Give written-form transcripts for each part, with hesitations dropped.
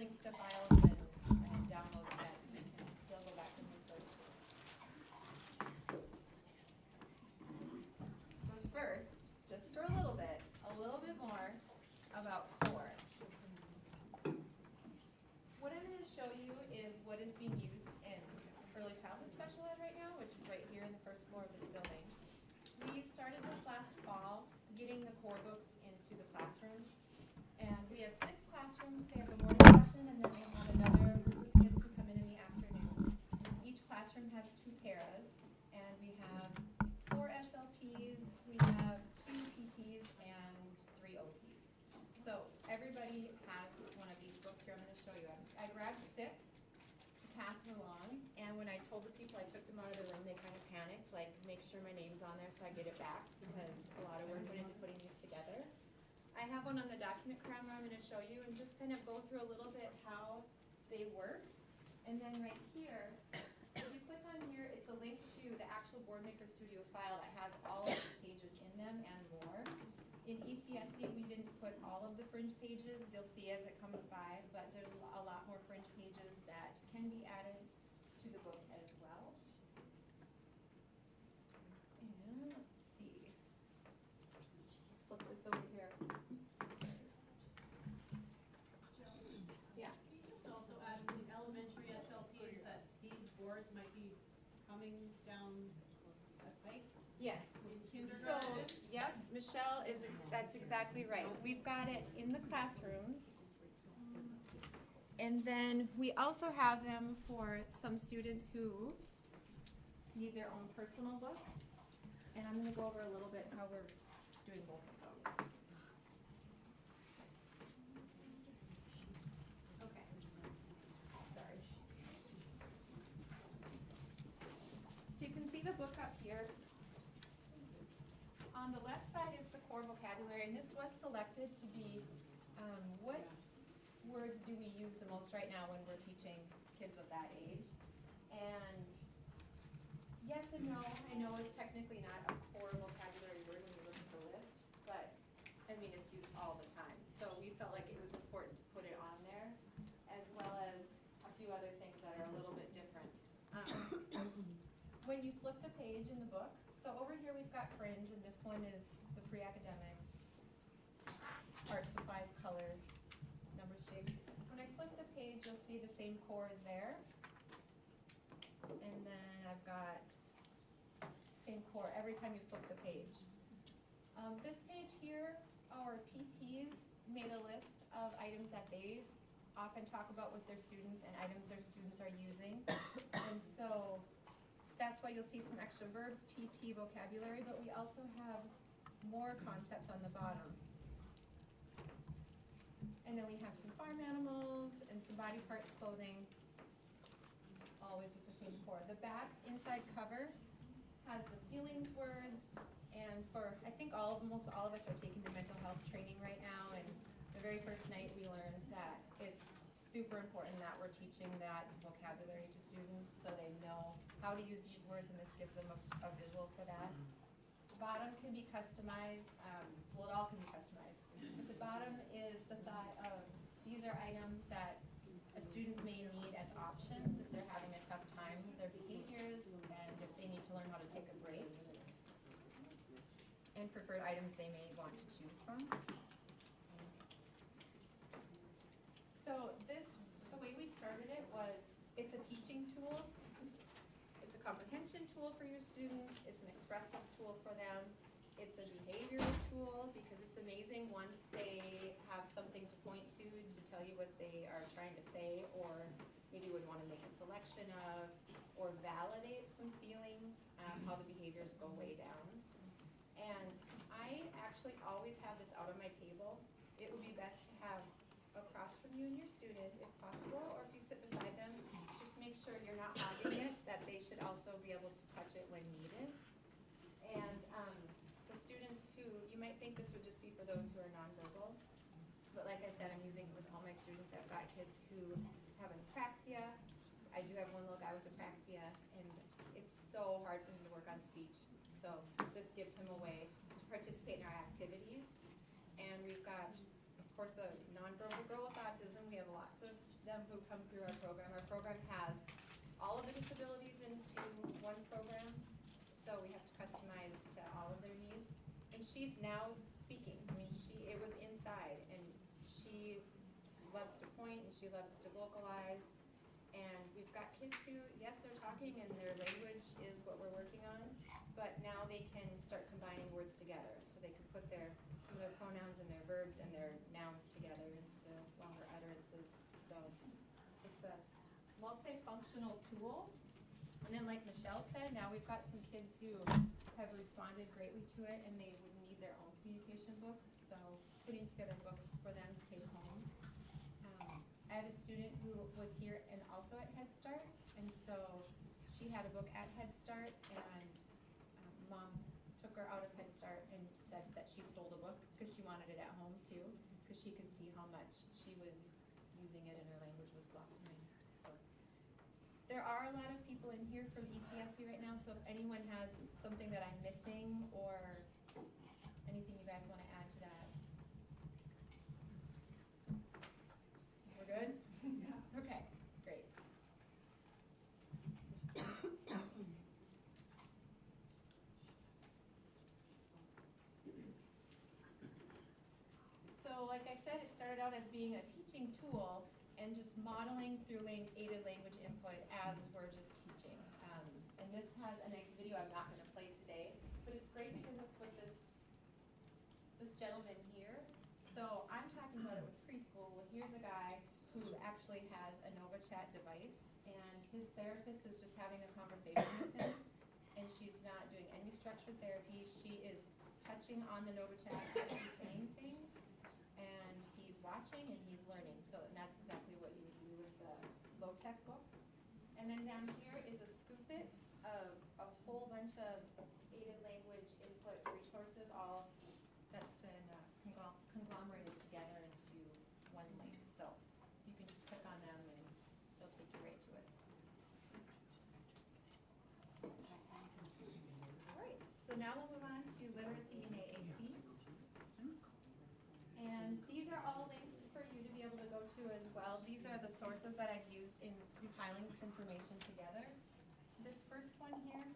links to files and downloads that you can still go back and look for. But first, just for a little bit more about core. What I'm going to show you is what is being used in early childhood special ed right now, which is right here in the first floor of this building. We started this last fall, getting the core books into the classrooms. And we have 6 classrooms. They have a morning session, and then we have another group of kids who come in the afternoon. Each classroom has 2 paras, and we have 4 SLPs, we have 2 PTs, and 3 OTs. So everybody has one of these books here. I'm going to show you. I grabbed 6 to pass it along, and when I told the people I took them out of the room, they kind of panicked, like, make sure my name's on there so I get it back, because a lot of work went into putting these together. I have one on the document crammer I'm going to show you and just kind of go through a little bit how they work. And then right here, if you click on here, it's a link to the actual Boardmaker Studio file that has all of the pages in them and more. In ECSC, we didn't put all of the fringe pages. You'll see as it comes by, but there's a lot more fringe pages that can be added to the book as well. And let's see. Flip this over here. Yes. So, yep, Michelle that's exactly right. We've got it in the classrooms. And then we also have them for some students who need their own personal book. And I'm going to go over a little bit how we're doing both of those. Okay. Sorry. So you can see the book up here. On the left side is the core vocabulary, and this was selected to be what words do we use the most right now when we're teaching kids of that age. And yes and no, I know it's technically not a core vocabulary word when you look at the list, but I mean it's used all the time. So we felt like it was important to put it on there, as well as a few other things that are a little bit different. When you flip the page in the book, so over here we've got fringe, and this one is the pre-academics, art supplies, colors, numbers, shapes. When I flip the page, you'll see the same core is there. And then I've got same core every time you flip the page. This page here, our PTs made a list of items that they often talk about with their students and items their students are using. And so that's why you'll see some extra verbs, PT, vocabulary, but we also have more concepts on the bottom. And then we have some farm animals and some body parts, clothing, always with the same core. The back inside cover has the feelings words, and for, I think almost all of us are taking the mental health training right now, and the very first night we learned that it's super important that we're teaching that vocabulary to students so they know how to use these words, and this gives them a visual for that. The bottom can be customized, well, it all can be customized. But the bottom is the thought of these are items that a student may need as options if they're having a tough time with their behaviors and if they need to learn how to take a break, and preferred items they may want to choose from. So this, the way we started it was, it's a teaching tool, it's a comprehension tool for your students, it's an expressive tool for them, it's a behavioral tool because it's amazing once they have something to point to tell you what they are trying to say, or maybe would want to make a selection of, or validate some feelings, how the behaviors go way down. And I actually always have this out on my table. It would be best to have across from you and your student, if possible, or if you sit beside them, just make sure you're not hogging it, that they should also be able to touch it when needed. And the students who, you might think this would just be for those who are nonverbal, but like I said, I'm using it with all my students. I've got kids who have apraxia. I do have one little guy with apraxia, and it's so hard for him to work on speech. So this gives him a way to participate in our activities. And we've got, of course, a nonverbal girl with autism. We have lots of them who come through our program. Our program has all of the disabilities into one program, so we have to customize to all of their needs. And she's now speaking. I mean, it was inside, and she loves to point and she loves to vocalize. And we've got kids who, yes, they're talking and their language is what we're working on, but now they can start combining words together. So they can put some of their pronouns and their verbs and their nouns together into longer utterances. So it's a multifunctional tool. And then like Michelle said, now we've got some kids who have responded greatly to it and they would need their own communication book. So putting together books for them to take home. I have a student who was here and also at Head Start, and so she had a book at Head Start, and Mom took her out of Head Start and said that she stole the book because she wanted it at home too, because she could see how much she was using it and her language was blossoming. So there are a lot of people in here from ECSU right now, so if anyone has something that I'm missing or anything you guys want to add to that. We're good? Yeah. Okay, great. So like I said, it started out as being a teaching tool and just modeling through aided language input as we're just teaching. And this has a nice video I'm not going to play today, but it's great because it's with this gentleman here. So I'm talking about it with preschool. Well, here's a guy who actually has a NovaChat device, and his therapist is just having a conversation with him, and she's not doing any structured therapy. She is touching on the NovaChat as she's saying things, and he's watching and he's learning. So and that's exactly what you would do with the low-tech books. And then down here is a scoop it of a whole bunch of aided language input resources, all that's been conglomerated together into one link. So you can just click on them and they'll take you right to it. All right, so now we'll move on to literacy in AAC. And these are all links for you to be able to go to as well. These are the sources that I've used in compiling this information together. This first one here,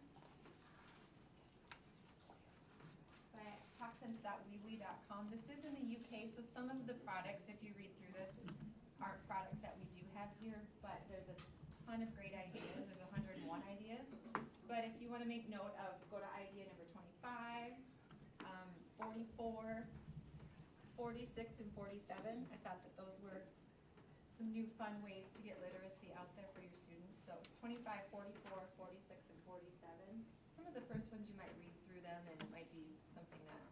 by toxins.weebly.com. This is in the UK, so some of the products, if you read through this, aren't products that we do have here, but there's a ton of great ideas. There's 101 ideas. But if you want to make note of, go to idea number 25, 44, 46, and 47. I thought that those were some new fun ways to get literacy out there for your students. So it's 25, 44, 46, and 47. Some of the first ones you might read through them and it might be something that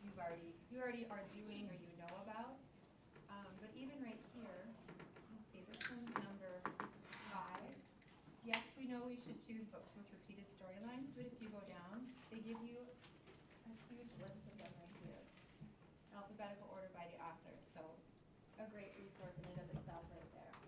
you already are doing or you know about. But even right here, let's see, this one's number 5. Yes, we know we should choose books with repeated storylines, but if you go down, they give you a huge list of them right here. Alphabetical order by the author, so a great resource in and of itself right there.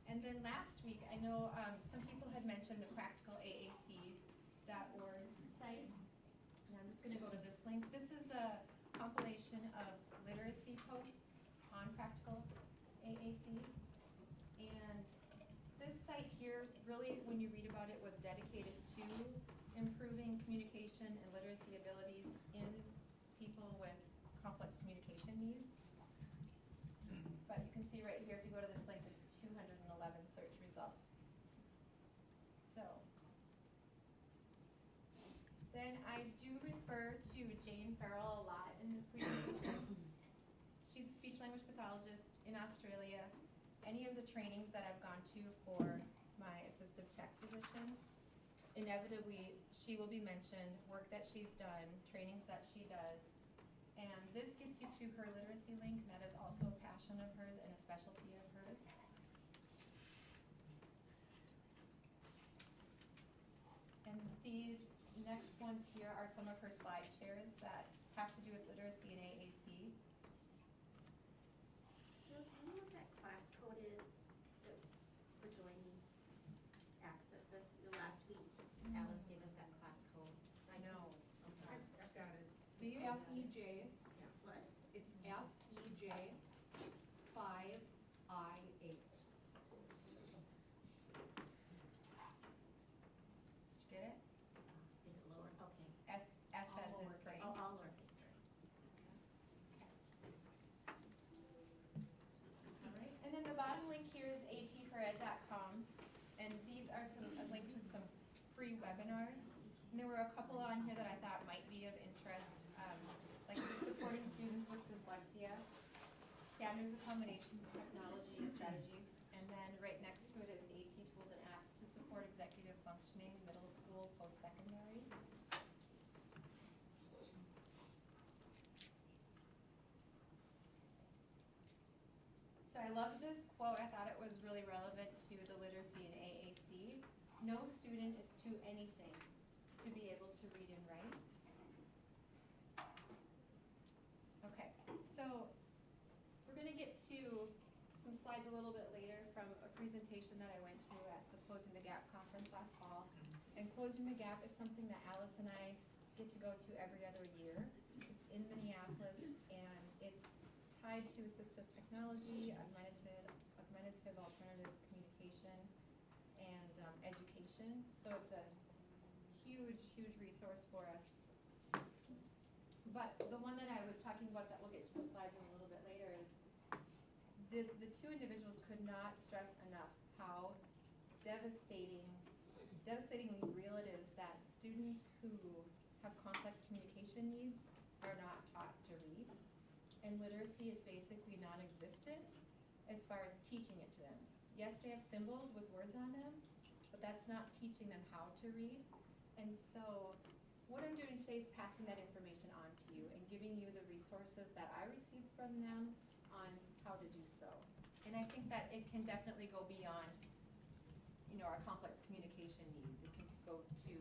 And then last week, I know some people had mentioned the practicalaac.org site, and I'm just going to go to this link. This is a compilation of literacy posts on Practical AAC, and this site here, really, when you read about it, was dedicated to improving communication and literacy abilities in people with complex communication needs. But you can see right here, if you go to this link, there's 211 search results. So then I do refer to Jane Farrell a lot in this presentation. She's a speech language pathologist in Australia. Any of the trainings that I've gone to for my assistive tech position, inevitably she will be mentioned, work that she's done, trainings that she does. And this gets you to her literacy link, and that is also a passion of hers and a specialty of hers. And these next ones here are some of her slide shares that have to do with literacy in AAC. Jill, do you know what that class code is for joining access this? Last week, Alice gave us that class code. No. Okay. I've got it. Do you? FEJ. That's what? It's FEJ. J5I8. Did you get it? Is it lower? Okay. F as All in lowercase. Frank. Oh, all lowercase, sorry. All right, and then the bottom link here is atfored.com, and these are a link to some free webinars. And there were a couple on here that I thought might be of interest, like supporting students with dyslexia, standards, accommodations, technology, and strategies, and then right next to it is AT tools and apps to support executive functioning, middle school, post-secondary. So I love this quote. I thought it was really relevant to the literacy in AAC. No student is too anything to be able to read and write. Okay, so we're gonna get to some slides a little bit later from a presentation that I went to at the Closing the Gap conference last fall. And Closing the Gap is something that Alice and I get to go to every other year. It's in Minneapolis, and it's tied to assistive technology, augmentative alternative communication, and education. So it's a huge, huge resource for us. But the one that I was talking about that we'll get to the slides in a little bit later is the two individuals could not stress enough how devastatingly real it is that students who have complex communication needs are not taught to read. And literacy is basically non-existent as far as teaching it to them. Yes, they have symbols with words on them, but that's not teaching them how to read. And so what I'm doing today is passing that information on to you and giving you the resources that I received from them on how to do so. And I think that it can definitely go beyond, our complex communication needs. It can go to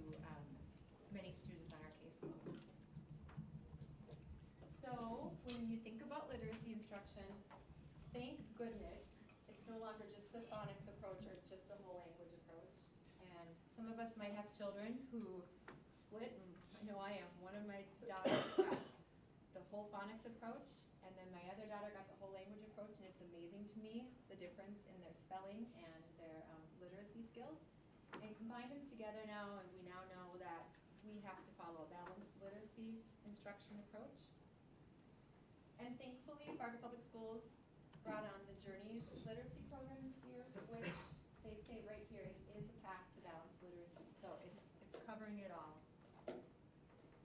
many students on our caseload. So when you think about literacy instruction, thank goodness it's no longer just a phonics approach or just a whole language approach. And some of us might have children who split, and I know I am. One of my daughters got the whole phonics approach, and then my other daughter got the whole language approach, and it's amazing to me the difference in their spelling and their literacy skills. And combine them together now, and we now know that we have to follow a balanced literacy instruction approach. And thankfully, Fargo Public Schools brought on the Journeys literacy program this year, which they say right here, it is a path to balanced literacy. So it's covering it all.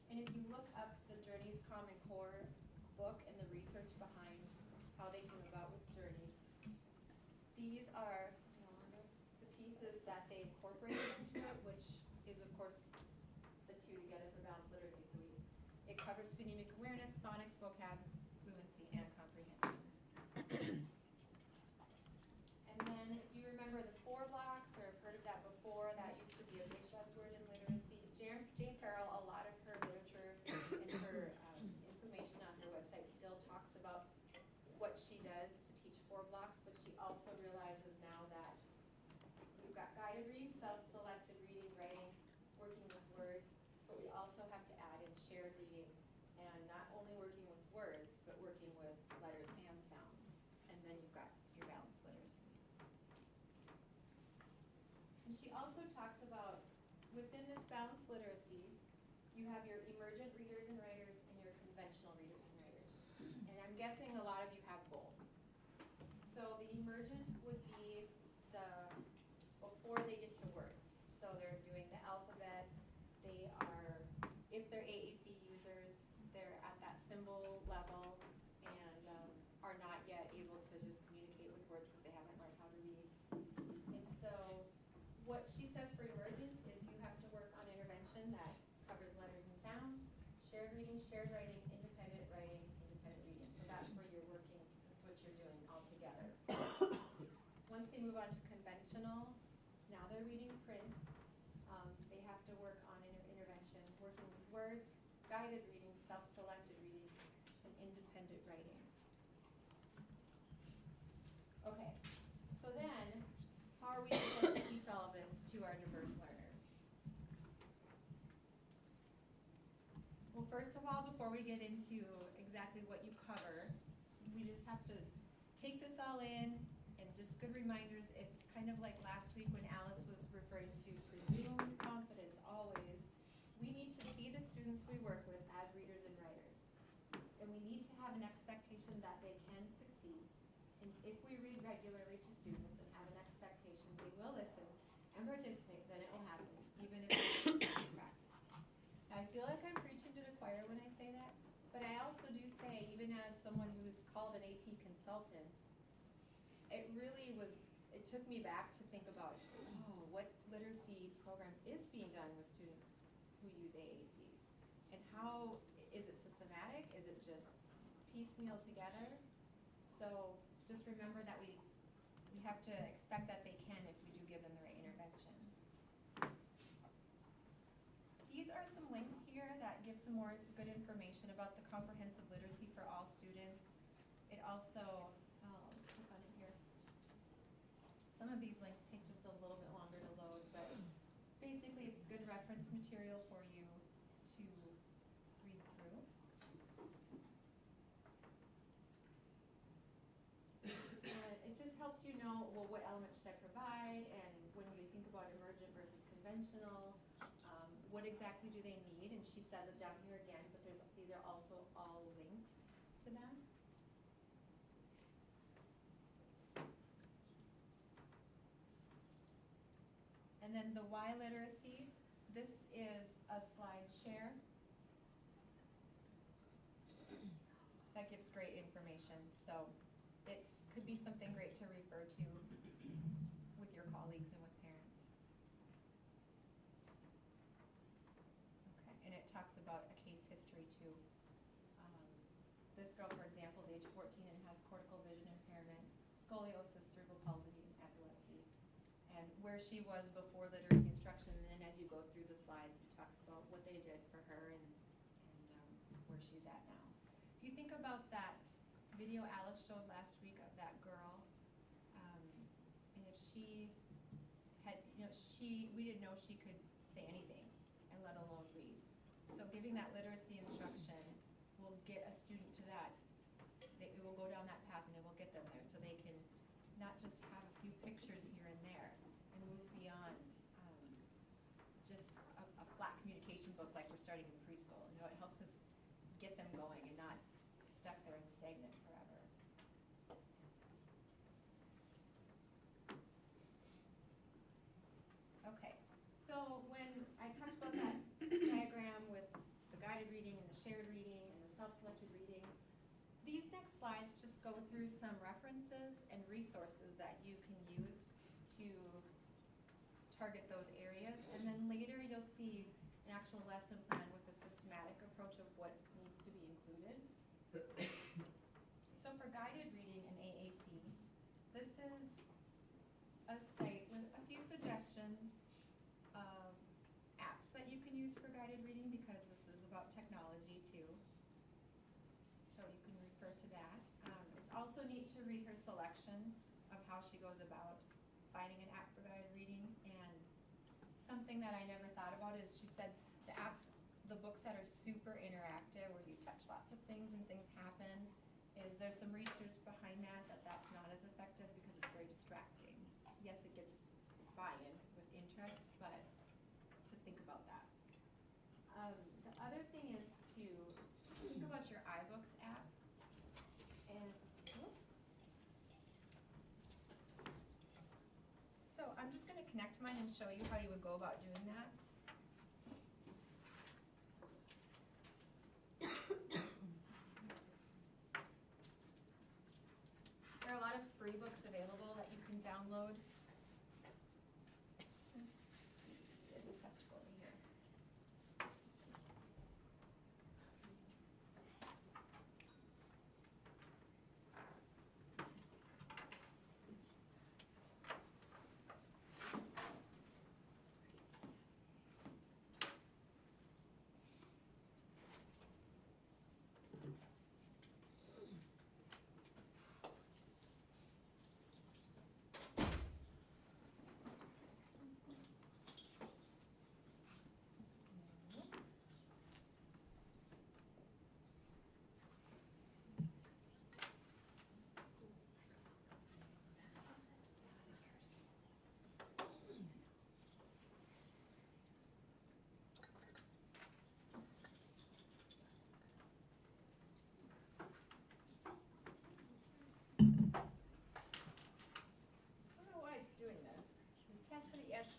And if you look up the Journeys Common Core book and the research behind how they came about with Journeys, these are the pieces that they incorporated into it, which is of course the two together for balanced literacy. So it covers phonemic awareness, phonics, vocab, fluency, and comprehension. And then if you remember the 4 blocks, or have heard of that before, that used to be a big buzzword in literacy. Jane Farrell, a lot of her literature and her information on her website still talks about what she does to teach 4 blocks, but she also realizes now that we've got guided reading, self-selected reading, writing, working with words, but we also have to add in shared reading, and not only working with words, but working with letters and sounds. And then you've got your balanced literacy. And she also talks about, within this balanced literacy, you have your emergent readers and writers and your conventional readers and writers. And I'm guessing a lot of you have both. So the emergent would be before they get to words. So they're doing the alphabet. They are, if they're AAC users, they're at that symbol level and are not yet able to just communicate with words because they haven't learned how to read. And so what she says for emergent is you have to work on intervention that covers letters and sounds, shared reading, shared writing, independent reading. So that's where you're working, that's what you're doing all together. Once they move on to conventional, now they're reading print. They have to work on intervention, working with words, guided reading, self-selected reading, and independent writing. Okay, so then, how are we supposed to teach all of this to our diverse learners? Well, first of all, before we get into exactly what you cover, we just have to take this all in and just good reminders. It's kind of like last week when Alice was referring to presumed confidence always. We need to see the students we work with as readers and writers. And we need to have an expectation that they can succeed. And if we read regularly to students and have an expectation they will listen and participate, then it will happen, even if it's not practice. Now, I feel like I'm preaching to the choir when I say that, but I also do say, even as someone who's called an AT consultant, it really was, it took me back to think about, oh, what literacy program is being done with students who use AAC? And how, is it systematic? Is it just piecemeal together? So just remember that we have to expect that they can if we do give them the right intervention. These are some links here that give some more good information about the comprehensive literacy for all students. It also, let's click on it here. Some of these links take just a little bit longer to load, but basically it's good reference material for you to read through. It just helps you know, well, what elements should I provide, and when you think about emergent versus conventional, what exactly do they need? And she says it down here again, but these are also all links to them. And then the Y literacy, this is a slide share. That gives great information, so it could be something great to refer to with your colleagues and with parents. Okay, and it talks about a case history too. This girl, for example, is age 14 and has cortical vision impairment, scoliosis, cerebral palsy, and epilepsy. And where she was before literacy instruction, and then as you go through the slides, it talks about what they did for her and where she's at now. If you think about that video Alice showed last week of that girl, and if she had, we didn't know she could say anything, and let alone read. So giving that literacy instruction will get a student to that. It will go down that path and it will get them there, so they can not just have a few pictures here and there and move beyond just a flat communication book like we're starting in preschool. It helps us get them going and not stuck there and stagnant forever. Okay, so when I talked about that diagram with the guided reading and the shared reading and the self-selected reading, these next slides just go through some references and resources that you can use to target those areas, and then later you'll see an actual lesson plan with a systematic approach of what needs to be included. So for guided reading in AAC, this is a site with a few suggestions of apps that you can use for guided reading, because this is about technology too. So you can refer to that. It's also neat to read her selection of how she goes about finding an app for guided reading. And something that I never thought about is she said the books that are super interactive, where you touch lots of things and things happen, is there's some research behind that's not as effective because it's very distracting. Yes, it gets buy-in with interest, but to think about that. The other thing is to think about your iBooks app. And, whoops. So I'm just going to connect mine and show you how you would go about doing that. There are a lot of free books available that you can download. Let's see, it has to go over here.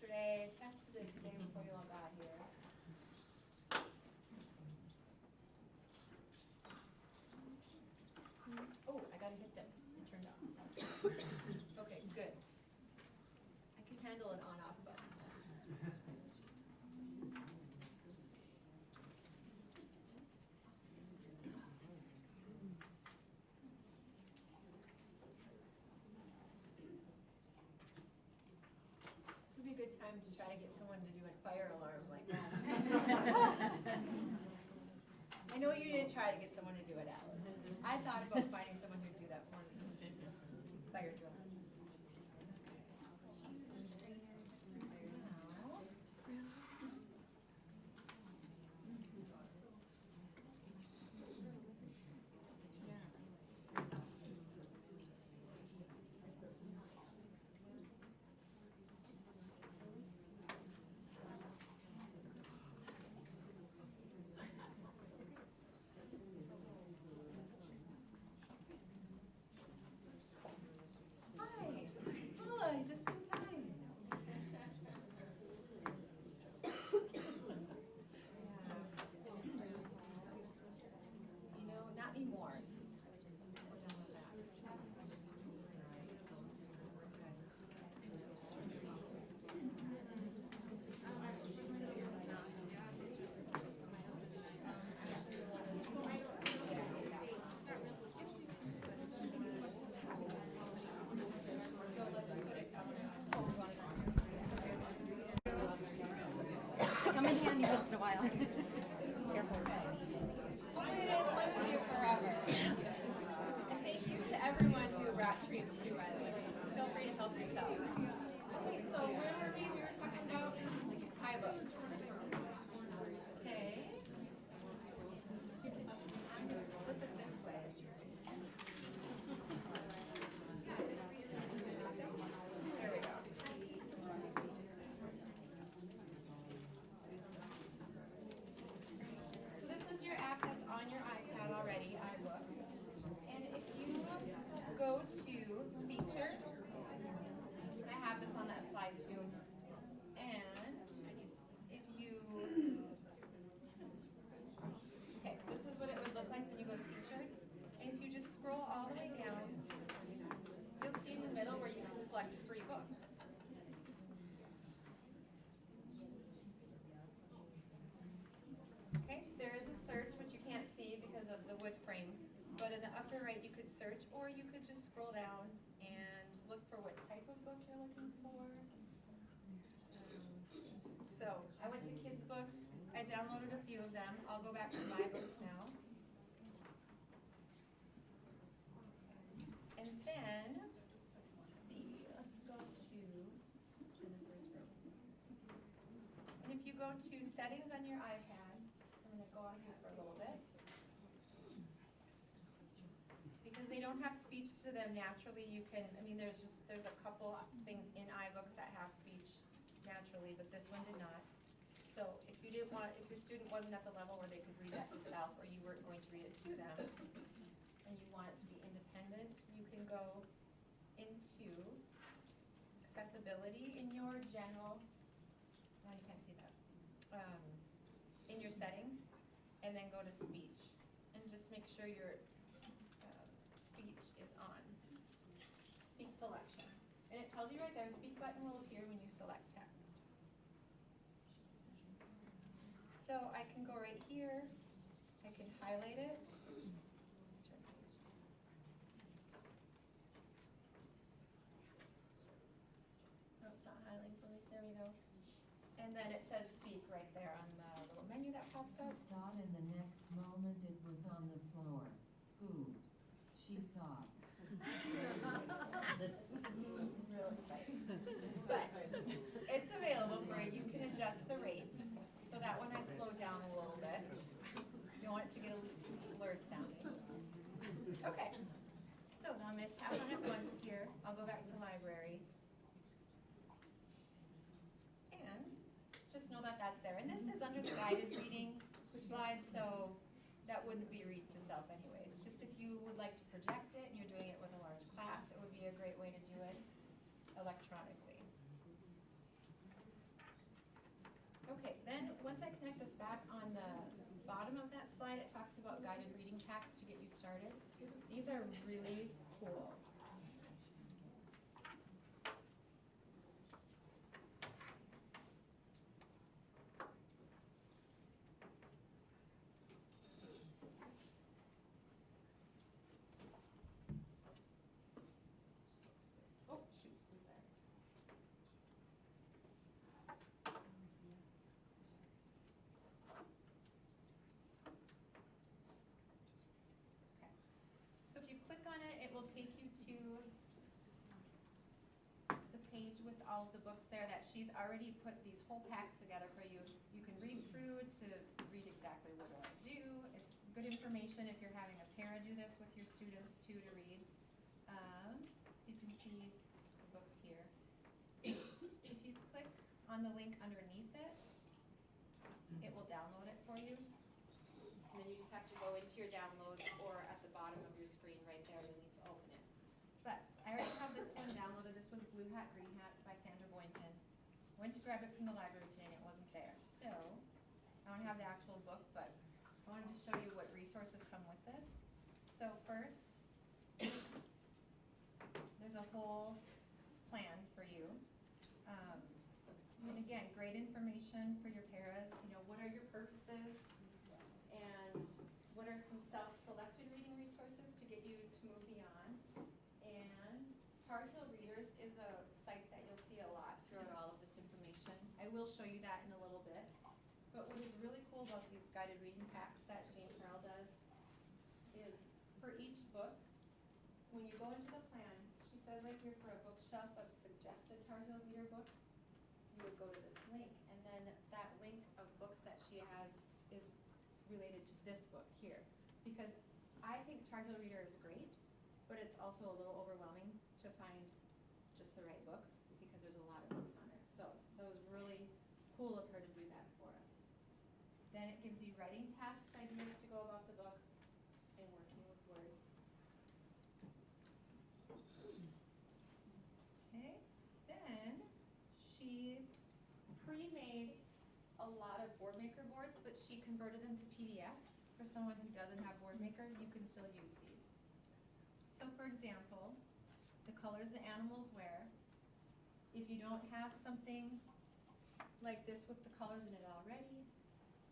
yesterday, texted it today before you all got here. Oh, I gotta hit this, it turned off. Okay, good. I can handle an on-off button. This would be a good time to try to get someone to do a fire alarm like last week. I know you didn't try to get someone to do it, Alice. I thought about finding someone who'd do that for me. Fire drill. Come in handy once in a while. Careful. Hopefully it didn't lose you forever. And thank you to everyone who brought treats too, by the way. Feel free to help yourself. Okay, so where were we? We were talking about iBooks. Okay. I'm going to flip it this way. There we go. So this is your app that's on your iPad already, iBooks. And if you go to feature, and I have this on that slide too, and if you, okay, this is what it would look like when you go to featured. And if you just scroll all the way down, you'll see in the middle where you can select free books. Okay, there is a search which you can't see because of the wood frame, but in the upper right you could search, or you could just scroll down and look for what type of book you're looking for. So I went to kids books, I downloaded a few of them, I'll go back to my books now. And then, let's see, let's go to in the first row. And if you go to settings on your iPad, I'm going to go on here for a little bit. Because they don't have speech to them naturally, you can, I mean, there's a couple things in iBooks that have speech naturally, but this one did not. So if you didn't want, if your student wasn't at the level where they could read that to self, or you weren't going to read it to them, and you want it to be independent, you can go into accessibility in your general, no, you can't see that, in your settings, and then go to speech, and just make sure your speech is on. Speak selection. And it tells you right there, speak button will appear when you select text. So I can go right here, I can highlight it. No, it's not highlighted, there we go. And then it says speak right there on the little menu that pops up. Thought in the next moment it was on the floor. Oops, she thought. Really exciting. But it's available for you. You can adjust the rate. So that one I slowed down a little bit. You don't want it to get a little too slurred sounding. Okay. So now I'm going to tap on it once here. I'll go back to library. And just know that that's there. And this is under the guided reading slide, so that wouldn't be read to self anyways. Just if you would like to project it and you're doing it with a large class, it would be a great way to do it electronically. then, once I connect this back on the bottom of that slide, it talks about guided reading packs to get you started. These are really cool. Oh, shoot, who's there? Okay. So if you click on it, it will take you to the page with all of the books there that she's already put these whole packs together for you. You can read through to read exactly what do I do. It's good information if you're having a parent do this with your students too to read. So you can see the books here. If you click on the link underneath it, it will download it for you. And then you just have to go into your downloads, or at the bottom of your screen right there, you'll need to open it. But I already have this one downloaded. This was Blue Hat, Green Hat by Sandra Boynton. Went to grab it from the library today and it wasn't there. So I don't have the actual book, but I wanted to show you what resources come with this. So first, there's a whole plan for you. And again, great information for your paras. You know, what are your purposes? And what are some self-selected reading resources to get you to move beyond? And Tar Heel Readers is a site that you'll see a lot throughout all of this information. I will show you that in a little bit. But what is really cool about these guided reading packs that Jane Farrell does is for each book, when you go into the plan, she says right here for a bookshelf of suggested Tar Heel Reader books, you would go to this link, and then that link of books that she has is related to this book here. Because I think Tar Heel Reader is great, but it's also a little overwhelming to find just the right book because there's a lot of books on there. So that was really cool of her to do that for us. Then it gives you writing tasks, ideas to go about the book, and working with words. Okay, then she pre-made a lot of BoardMaker boards, but she converted them to PDFs. For someone who doesn't have BoardMaker, you can still use these. So for example, the colors the animals wear. If you don't have something like this with the colors in it already,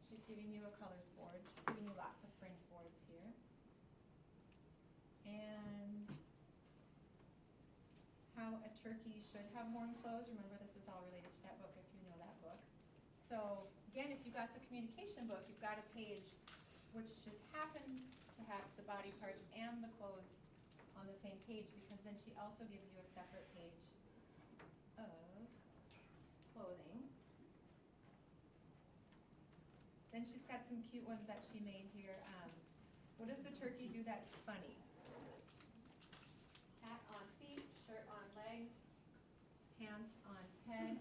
she's giving you a colors board. She's giving you lots of fringe boards here. And how a turkey should have warm clothes. Remember, this is all related to that book if you know that book. So again, if you got the communication book, you've got a page which just happens to have the body parts and the clothes on the same page, because then she also gives you a separate page of clothing. Then she's got some cute ones that she made here. What does the turkey do that's funny? Hat on feet, shirt on legs, pants on head.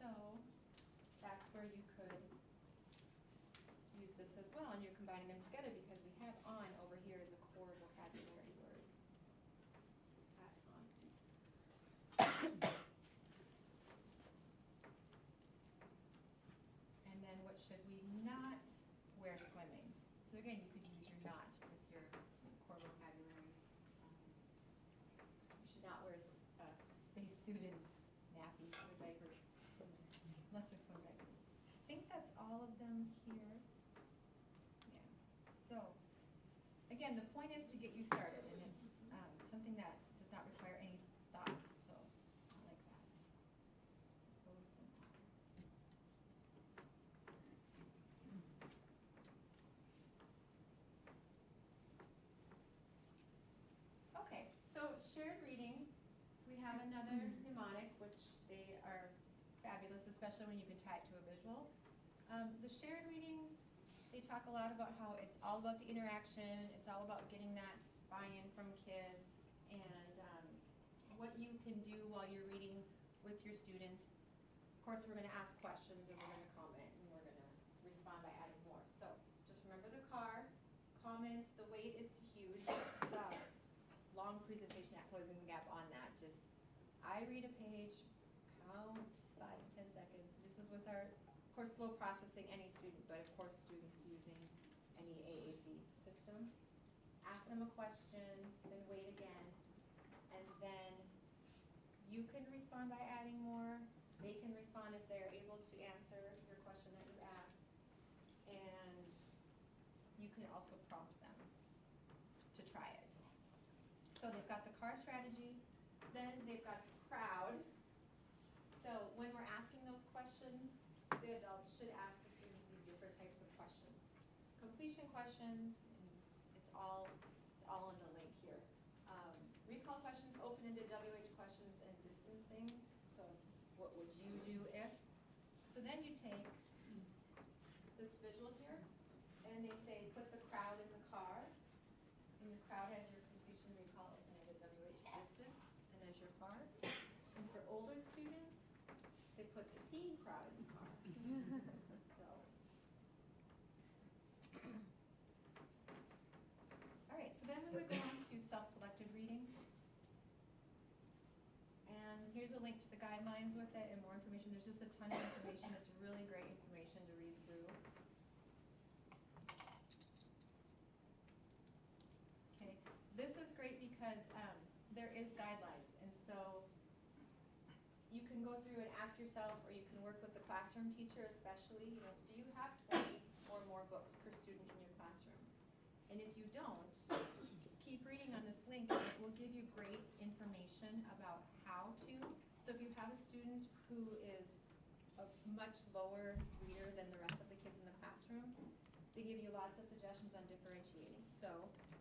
So that's where you could use this as well, and you're combining them together because we have on over here as a core vocabulary word. Hat on feet. And then what should we not wear swimming? So again, you could use your not with your core vocabulary. You should not wear space-suited nappies or diapers, unless they're swim diapers. I think that's all of them here. Yeah. So, again, the point is to get you started, and it's something that does not require any thought, so I like that. Close them all. Okay, so shared reading, we have another mnemonic, which they are fabulous, especially when you can tie it to a visual. The shared reading, they talk a lot about how it's all about the interaction, it's all about getting that buy-in from kids, and what you can do while you're reading with your student. Of course, we're going to ask questions, and we're going to comment, and we're going to respond by adding more. So just remember the car, comment, the weight is too huge. It's a long presentation at Closing the Gap on that. I read a page, count 5 to 10 seconds. This is with our, of course, slow processing any student, but of course, students using any AAC system. Ask them a question, then wait again, and then you can respond by adding more. They can respond if they're able to answer your question that you asked. And you can also prompt them to try it. So they've got the car strategy, then they've got the crowd. So when we're asking those questions, the adults should ask the students these different types of questions. Completion questions, and it's all in the link here. Recall questions, open-ended WH questions, and distancing. So what would you do if? So then you take this visual here, and they say put the crowd in the car, and the crowd has your completion, recall, open-ended WH, distance, and there's your car. And for older students, they put the teen crowd in the car. So. All right, so then we would go on to self-selected reading. And here's a link to the guidelines with it and more information. There's just a ton of information. It's really great information to read through. Okay, this is great because there is guidelines, and so you can go through and ask yourself, or you can work with the classroom teacher especially, you know, do you have 20 or more books per student in your classroom? And if you don't, keep reading on this link, and it will give you great information about how to. So if you have a student who is a much lower reader than the rest of the kids in the classroom, they give you lots of suggestions on differentiating. So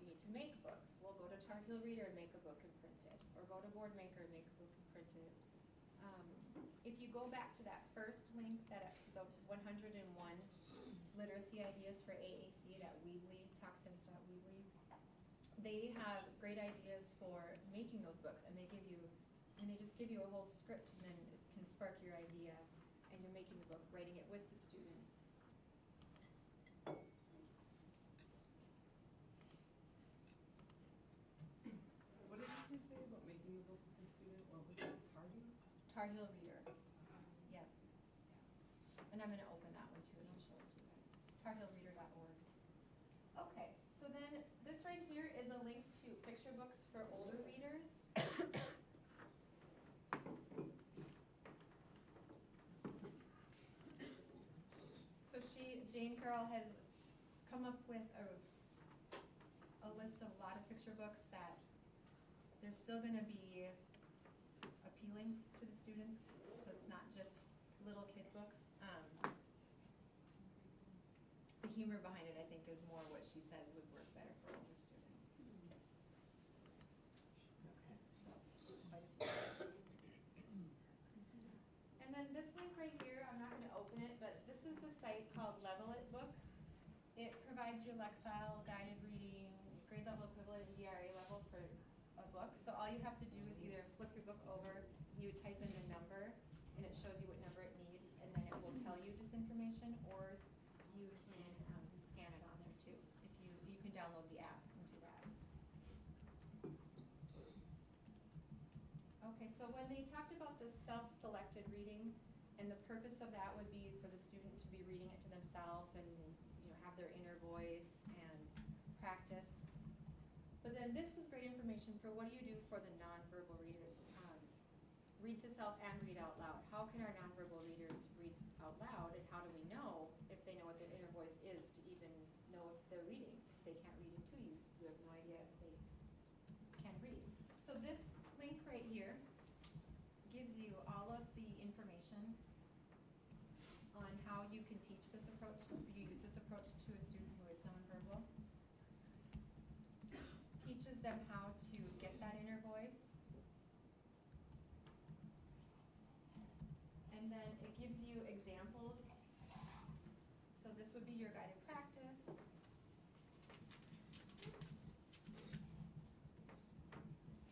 you need to make books. We'll go to Tar Heel Reader and make a book and print it, or go to Board Maker and make a book and print it. If you go back to that first link, that the 101 literacy ideas for AAC, that Weebly, TalkSense.Weebly, they have great ideas for making those books, and they just give you a whole script, and then it can spark your idea, and you're making the book, writing it with the student. What did you say about making a book with the student? What was it, Target? Tar Heel Reader. Yep. And I'm going to open that one too, and I'll show it to you guys. TarHeelReader.org. Okay, so then this right here is a link to picture books for older readers. So Jane Farrell has come up with a list of a lot of picture books that they're still going to be appealing to the students, so it's not just little kid books. The humor behind it, I think, is more what she says would work better for older students. Okay. So, there's quite a few. And then this link right here, I'm not going to open it, but this is a site called Level It Books. It provides you Lexile, guided reading, grade level equivalent, and DRA level for a book. So all you have to do is either flip your book over, you type in the number, and it shows you what number it needs, and then it will tell you this information, or you can scan it on there too. If you can download the app and do that. Okay, so when they talked about the self-selected reading, and the purpose of that would be for the student to be reading it to themselves and have their inner voice and practice. But then this is great information for what do you do for the nonverbal readers. Read to self and read out loud. How can our nonverbal readers read out loud, and how do we know if they know what their inner voice is to even know if they're reading? Because they can't read it to you. You have no idea if they can read. So this link right here gives you all of the information on how you can teach this approach. You use this approach to a student who is nonverbal. Teaches them how to get that inner voice. And then it gives you examples. So this would be your guided practice.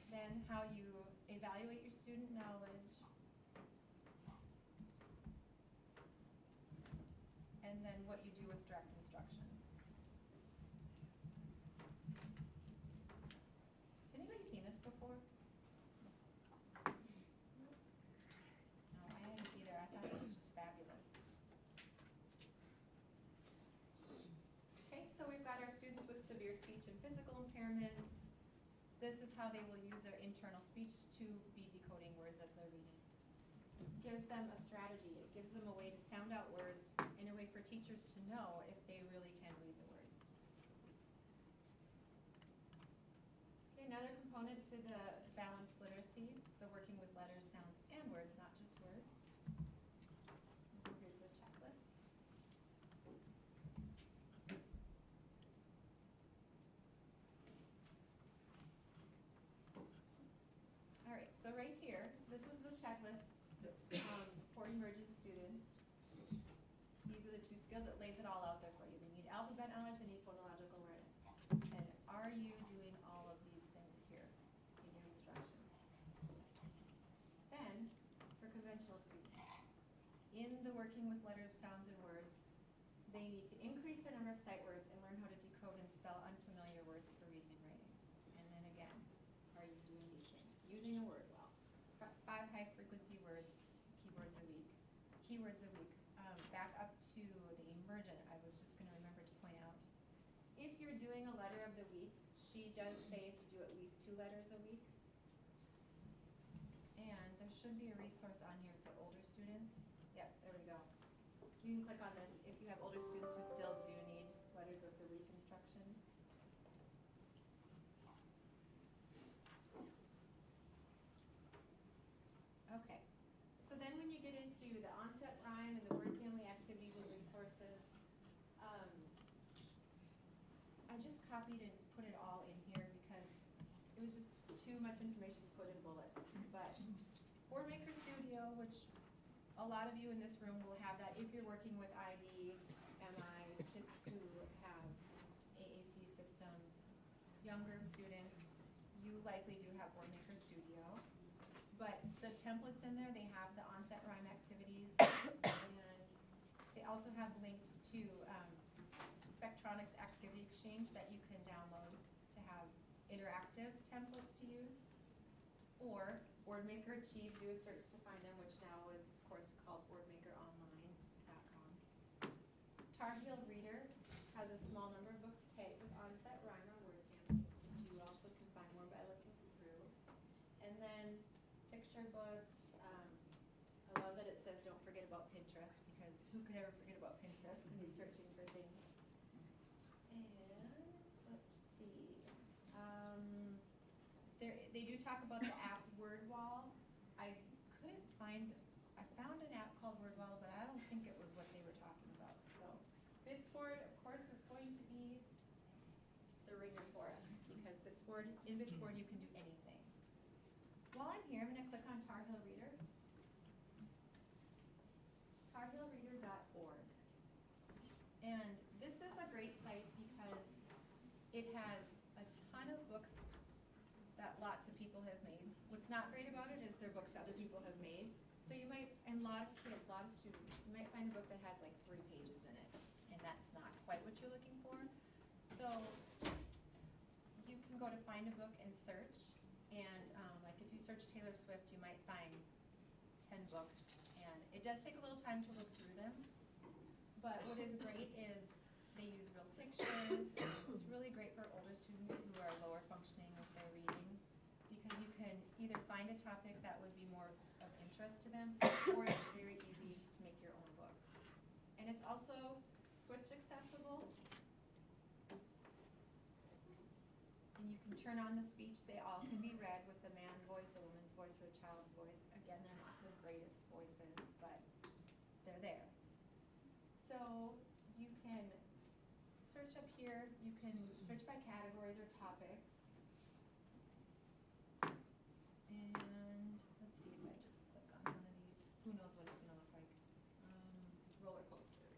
Then how you evaluate your student knowledge. And then what you do with direct instruction. Has anybody seen this before? No, I hadn't either. I thought it was just fabulous. and physical impairments, this is how they will use their internal speech to be decoding words as they're reading. Gives them a strategy, it gives them a way to sound out words in a way for teachers to know if they really can read the words. Okay, another component to the balanced literacy, the working with letters, sounds, and words, not just words. Here's the checklist. All right, so right here, this is the checklist for emergent students. These are the 2 skills. It lays it all out there for you. They need alphabet knowledge, they need phonological awareness. And are you doing all of these things here in your instruction? Then, for conventional students, in the working with letters, sounds, and words, they need to increase the number of sight words and learn how to decode and spell unfamiliar words for reading and writing. And then again, are you doing these things? Using a word well. 5 high-frequency words, keywords a week. Back up to the emergent, I was just going to remember to point out, if you're doing a letter of the week, she does say to do at least 2 letters a week. And there should be a resource on here for older students. Yep, there we go. You can click on this if you have older students who still do need letters of the week instruction. Okay, so then when you get into the onset rhyme and the word family activities and resources, I just copied and put it all in here because it was just too much information to put in bullets. But Word Maker Studio, which a lot of you in this room will have that if you're working with IB, MI, kids who have AAC systems, younger students, you likely do have Word Maker Studio. But the templates in there, they have the onset rhyme activities, and they also have links to Spectronics Activity Exchange that you can download to have interactive templates to use. Or WordMaker Achieve, do a search to find them, which now is, of course, called wordmakeronline.com. Tar Heel Reader has a small number of books tagged with onset rhyme or word families, which you also can find more by looking through. And then picture books. I love that it says don't forget about Pinterest, because who could ever forget about Pinterest when you're searching for things? And let's see. They do talk about the app WordWall. I found an app called WordWall, but I don't think it was what they were talking about. So Bitsboard, of course, is going to be the ringer for us, because in Bitsboard you can do anything. While I'm here, I'm going to click on Tar Heel Reader. tarheelreader.org. And this is a great site because it has a ton of books that lots of people have made. What's not great about it is they're books other people have made. So you might, and a lot of kids, a lot of students, you might find a book that has like 3 pages in it, and that's not quite what you're looking for. So you can go to find a book and search, and like if you search Taylor Swift, you might find 10 books, and it does take a little time to look through them. But what is great is they use real pictures. It's really great for older students who are lower functioning with their reading, because you can either find a topic that would be more of interest to them, or it's very easy to make your own book. And it's also switch accessible. And you can turn on the speech. They all can be read with a man's voice, a woman's voice, or a child's voice. Again, they're not the greatest voices, but they're there. So you can search up here. You can search by categories or topics. And let's see if I just click on one of these. Who knows what it's going to look like? Roller coasters.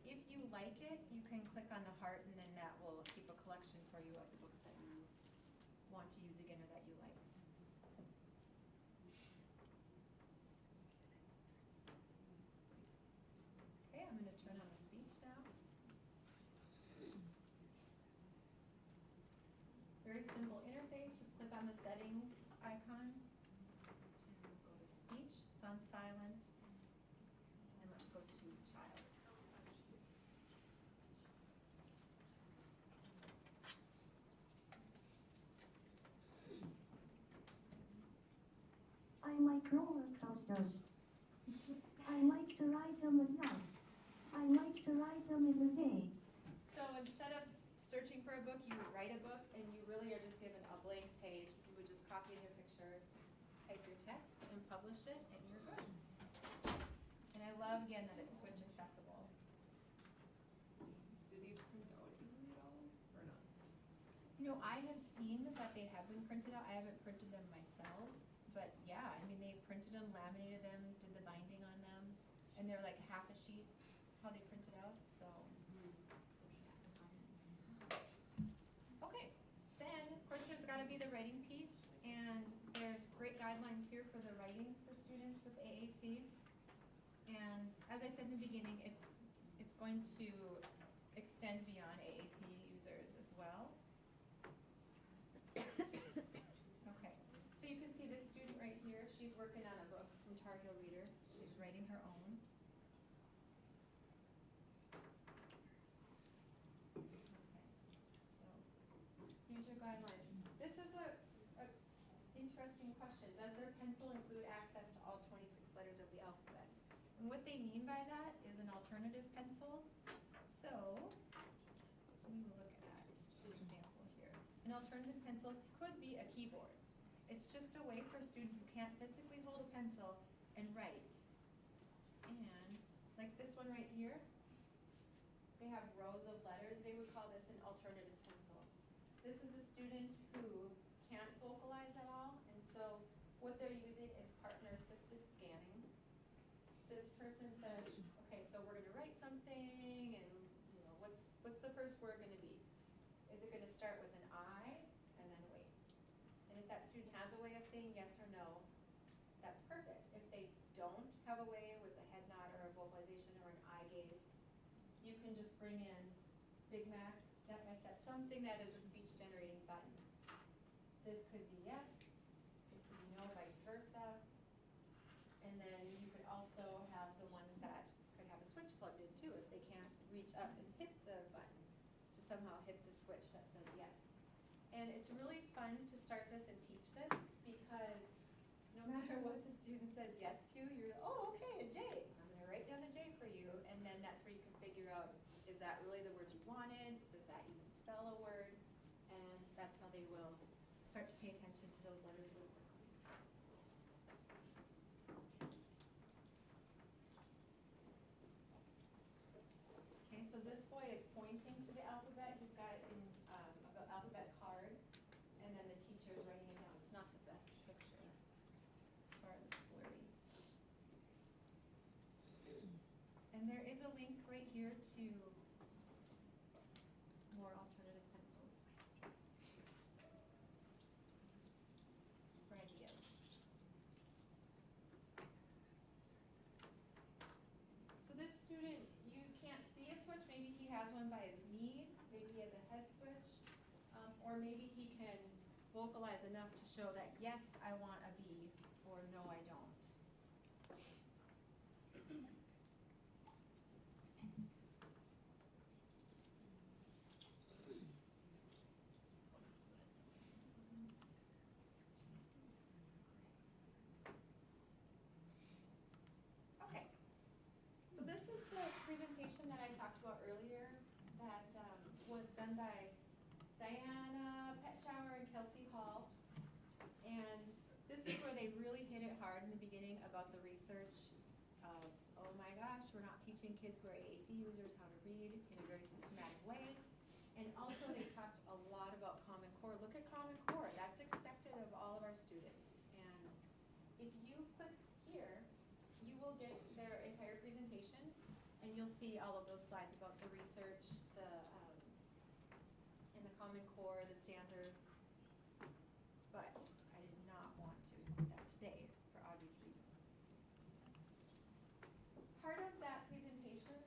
If you like it, you can click on the heart, and then that will keep a collection for you of the books that you want to use again or that you liked. Okay, I'm going to turn on the speech now. Very simple interface. Just click on the settings icon and we'll go to speech. It's on silent. And let's go to child. like roller coasters. I like to ride them at night. I like to ride them in the day. So instead of searching for a book, you would write a book, and you really are just given a blank page. You would just copy in your picture, type your text, and publish it, and you're good. And I love, again, that it's Switch accessible. Do these print out easily at all, or not? You know, I have seen that they have been printed out. I haven't printed them myself, but yeah, I mean, they printed them, laminated them, did the binding on them, and they're like half a sheet, how they print it out, so. Okay, then, of course, there's gotta be the writing piece, and there's great guidelines here for the writing for students with AAC. And as I said in the beginning, it's going to extend beyond AAC users as well. Okay, so you can see this student right here, she's working on a book from Tar Heel Reader. She's writing her own. Okay, so here's your guideline. This is a interesting question. Does their pencil include access to all 26 letters of the alphabet? And what they mean by that is an alternative pencil. So, let me look at an example here. An alternative pencil could be a keyboard. It's just a way for a student who can't physically hold a pencil and write. And, like this one right here, they have rows of letters. They would call this an alternative pencil. This is a student who can't vocalize at all, and so what they're using is partner-assisted scanning. This person says, okay, so we're gonna write something, and you know, what's the first word gonna be? Is it gonna start with an I, and then wait? And if that student has a way of saying yes or no, that's perfect. If they don't have a way with a head nod or a vocalization or an eye gaze, you can just bring in Big Macs, step by step, something that is a speech generating button. This could be yes, this could be no, vice versa. And then you could also have the ones that could have a switch plugged in too, if they can't reach up and hit the button to somehow hit the switch that says yes. And it's really fun to start this and teach this, because no matter what the student says yes to, you're, oh, okay, a J. I'm gonna write down a J for you, and then that's where you can figure out, is that really the word you wanted? Does that even spell a word? And that's how they will start to pay attention to those letters really quickly. Okay, so this boy is pointing to the alphabet. He's got it in an alphabet card, and then the teacher is writing it down. It's not the best picture as far as it's blurry. And there is a link right here to more alternative pencils for ideas. So this student, you can't see a switch. Maybe he has one by his knee, maybe he has a head switch, or maybe he can vocalize enough to show that yes, I want a B, or no, I don't. Okay, so this is the presentation that I talked about earlier that was done by Diana Petschauer and Kelsey Hall. And this is where they really hit it hard in the beginning about the research of, oh my gosh, we're not teaching kids who are AAC users how to read in a very systematic way. And also they talked a lot about Common Core. Look at Common Core, that's expected of all of our students. And if you click here, you will get their entire presentation, and you'll see all of those slides about the research, and the Common Core, the standards. But I did not want to include that today for obvious reasons. Part of that presentation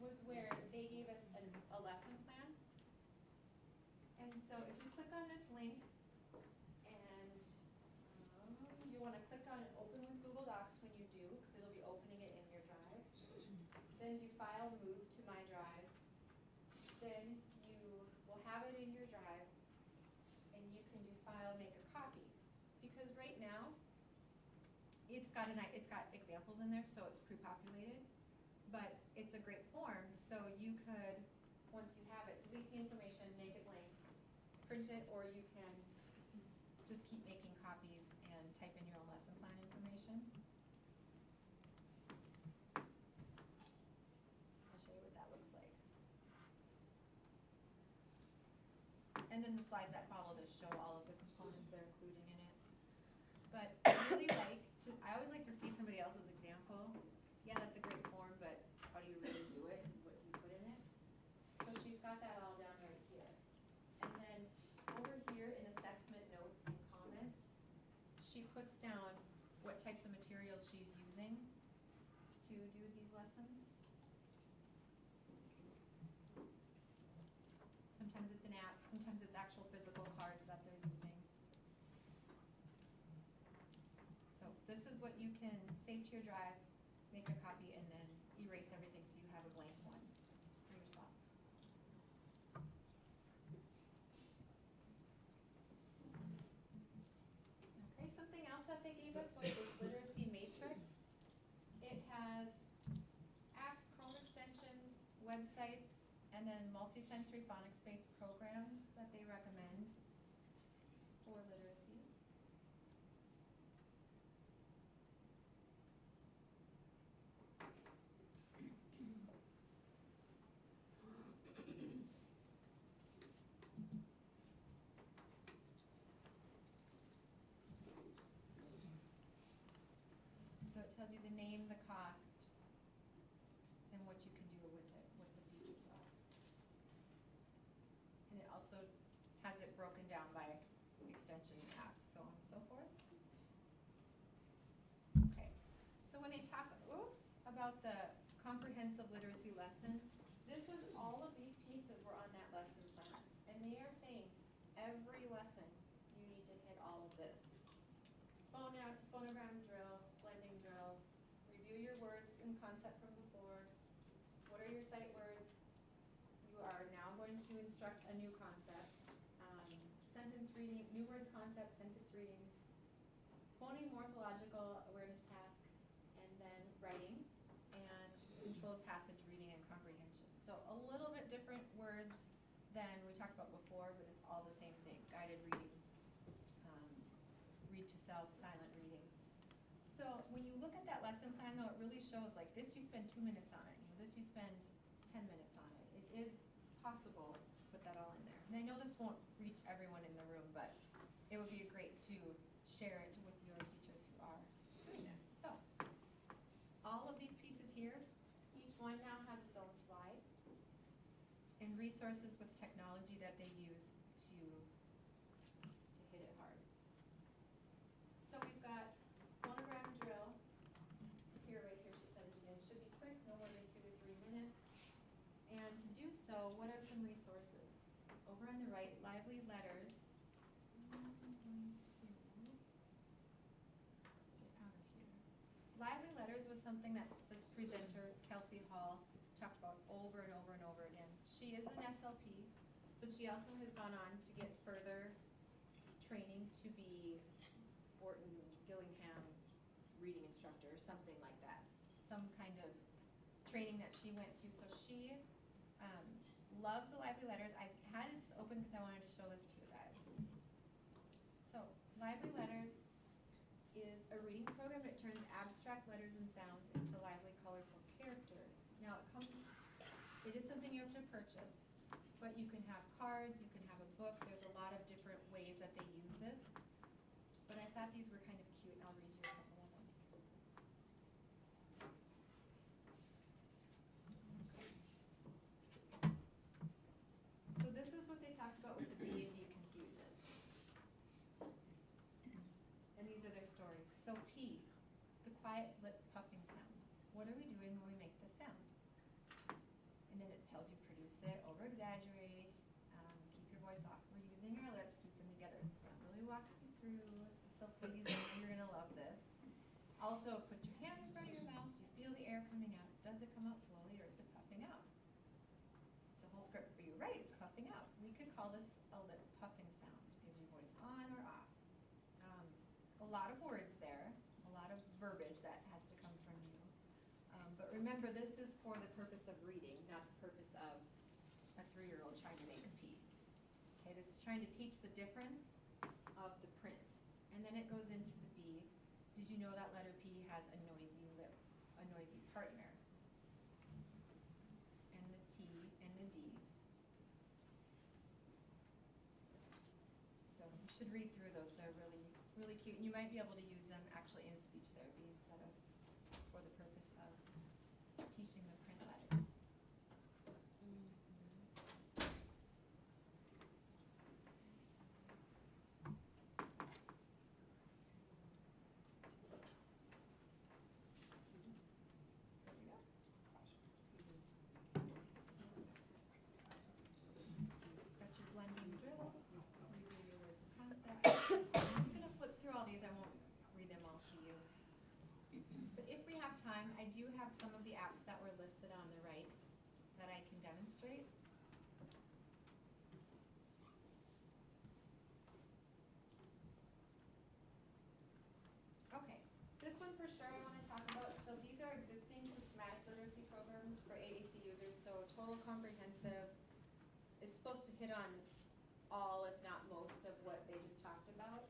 was where they gave us a lesson plan. And so if you click on this link, and you want to click on Open with Google Docs when you do, because it'll be opening it in your drive. Then do File, Move to My Drive. Then you will have it in your drive, and you can do File, Make a Copy. Because right now, it's got examples in there, so it's pre-populated, but it's a great form, so you could, once you have it, delete the information, make it blank, print it, or you can just keep making copies and type in your own lesson plan information. I'll show you what that looks like. And then the slides that follow this show all of the components they're including in it. But I always like to see somebody else's example. Yeah, that's a great form, but how do you really do it? What do you put in it? So she's got that all down right here. And then over here in assessment notes and comments, she puts down what types of materials she's using to do these lessons. Sometimes it's an app, sometimes it's actual physical cards that they're using. So this is what you can save to your drive, make a copy, and then erase everything so you have a blank one for yourself. Okay, something else that they gave us was this literacy matrix. It has apps, Chrome extensions, websites, and then multisensory phonics-based programs that they recommend for literacy. So it tells you the name, the cost, and what you can do with it, what the features are. And it also has it broken down by extensions, apps, so on and so forth. Okay, so when they talk, about the comprehensive literacy lesson, this was all of these pieces were on that lesson plan. And they are saying every lesson you need to hit all of this. Phonogram drill, blending drill, review your words and concept from before. What are your sight words? You are now going to instruct a new concept. Sentence reading, new words concept, sentence reading, phoneme morphological awareness task, and then writing, and controlled passage reading and comprehension. So a little bit different words than we talked about before, but it's all the same thing, guided reading, read to self, silent reading. So when you look at that lesson plan though, it really shows like this you spend 2 minutes on it, this you spend 10 minutes on it. It is possible to put that all in there. And I know this won't reach everyone in the room, but it would be great to share it with your teachers who are doing this. So all of these pieces here, each one now has its own slide and resources with technology that they use to hit it hard. So we've got phonogram drill. Here, right here, she said it in. Should be quick, no more than 2 to 3 minutes. And to do so, what are some resources? Over on the right, lively letters. I'm going to get out of here. Lively letters was something that this presenter, Kelsey Hall, talked about over and over and over again. She is an SLP, but she also has gone on to get further training to be Orton Gillingham reading instructor or something like that. Some kind of training that she went to. So she loves the lively letters. I had this open because I wanted to show this to you guys. So lively letters is a reading program that turns abstract letters and sounds into lively, colorful characters. Now it is something you have to purchase, but you can have cards, you can have a book. There's a lot of different ways that they use this. But I thought these were kind of cute, and I'll read you a couple of them. So this is what they talked about with the B and D confusion. And these are their stories. So P, the quiet lip puffing sound. What are we doing when we make this sound? And then it tells you produce it, over-exaggerate, keep your voice off. We're using our lips, keep them together. So it really walks you through. So please, you're gonna love this. Also, put your hand in front of your mouth. You feel the air coming out. Does it come out slowly or is it puffing out? It's a whole script for you, right? It's puffing out. We could call this a lip puffing sound. Is your voice on or off? A lot of words there, a lot of verbiage that has to come from you. But remember, this is for the purpose of reading, not the purpose of a 3-year-old trying to make a P. Okay, this is trying to teach the difference of the print. And then it goes into the B. Did you know that letter P has a noisy lip, a noisy partner? And the T and the D. So you should read through those. They're really, really cute. And you might be able to use them actually in speech therapy instead of for the purpose of teaching the print letters. There we go. Got your blending drill. These are your words and concepts. I'm just gonna flip through all these. I won't read them all to you. But if we have time, I do have some of the apps that were listed on the right that I can demonstrate. Okay, this one for sure I want to talk about. So these are existing systematic literacy programs for AAC users. So total comprehensive is supposed to hit on all, if not most, of what they just talked about.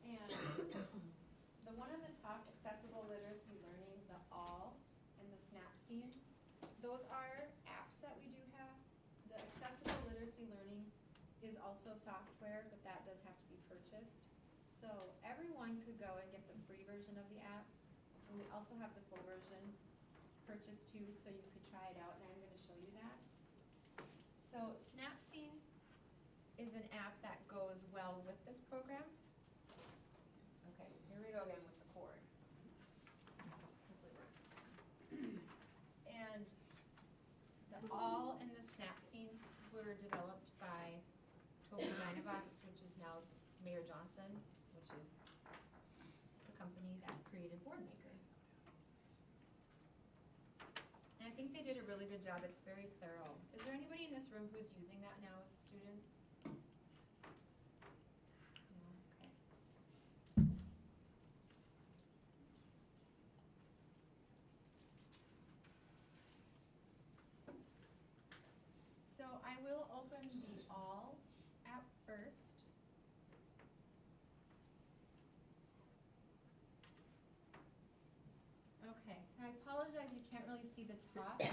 And the one on the top, accessible literacy learning, the all, and the Snapseed, those are apps that we do have. The accessible literacy learning is also software, but that does have to be purchased. So everyone could go and get the free version of the app, and we also have the full version purchased too, so you could try it out, and I'm going to show you that. So Snapseed is an app that goes well with this program. Okay, here we go again with the cord. Hopefully it works this time. And the all and the Snapseed were developed by Toby Dynavox, which is now Mayor Johnson, which is the company that created BoardMaker. And I think they did a really good job. It's very thorough. Is there anybody in this room who's using that now as students? No? Okay. So I will open the all app first. Okay, I apologize you can't really see the top. But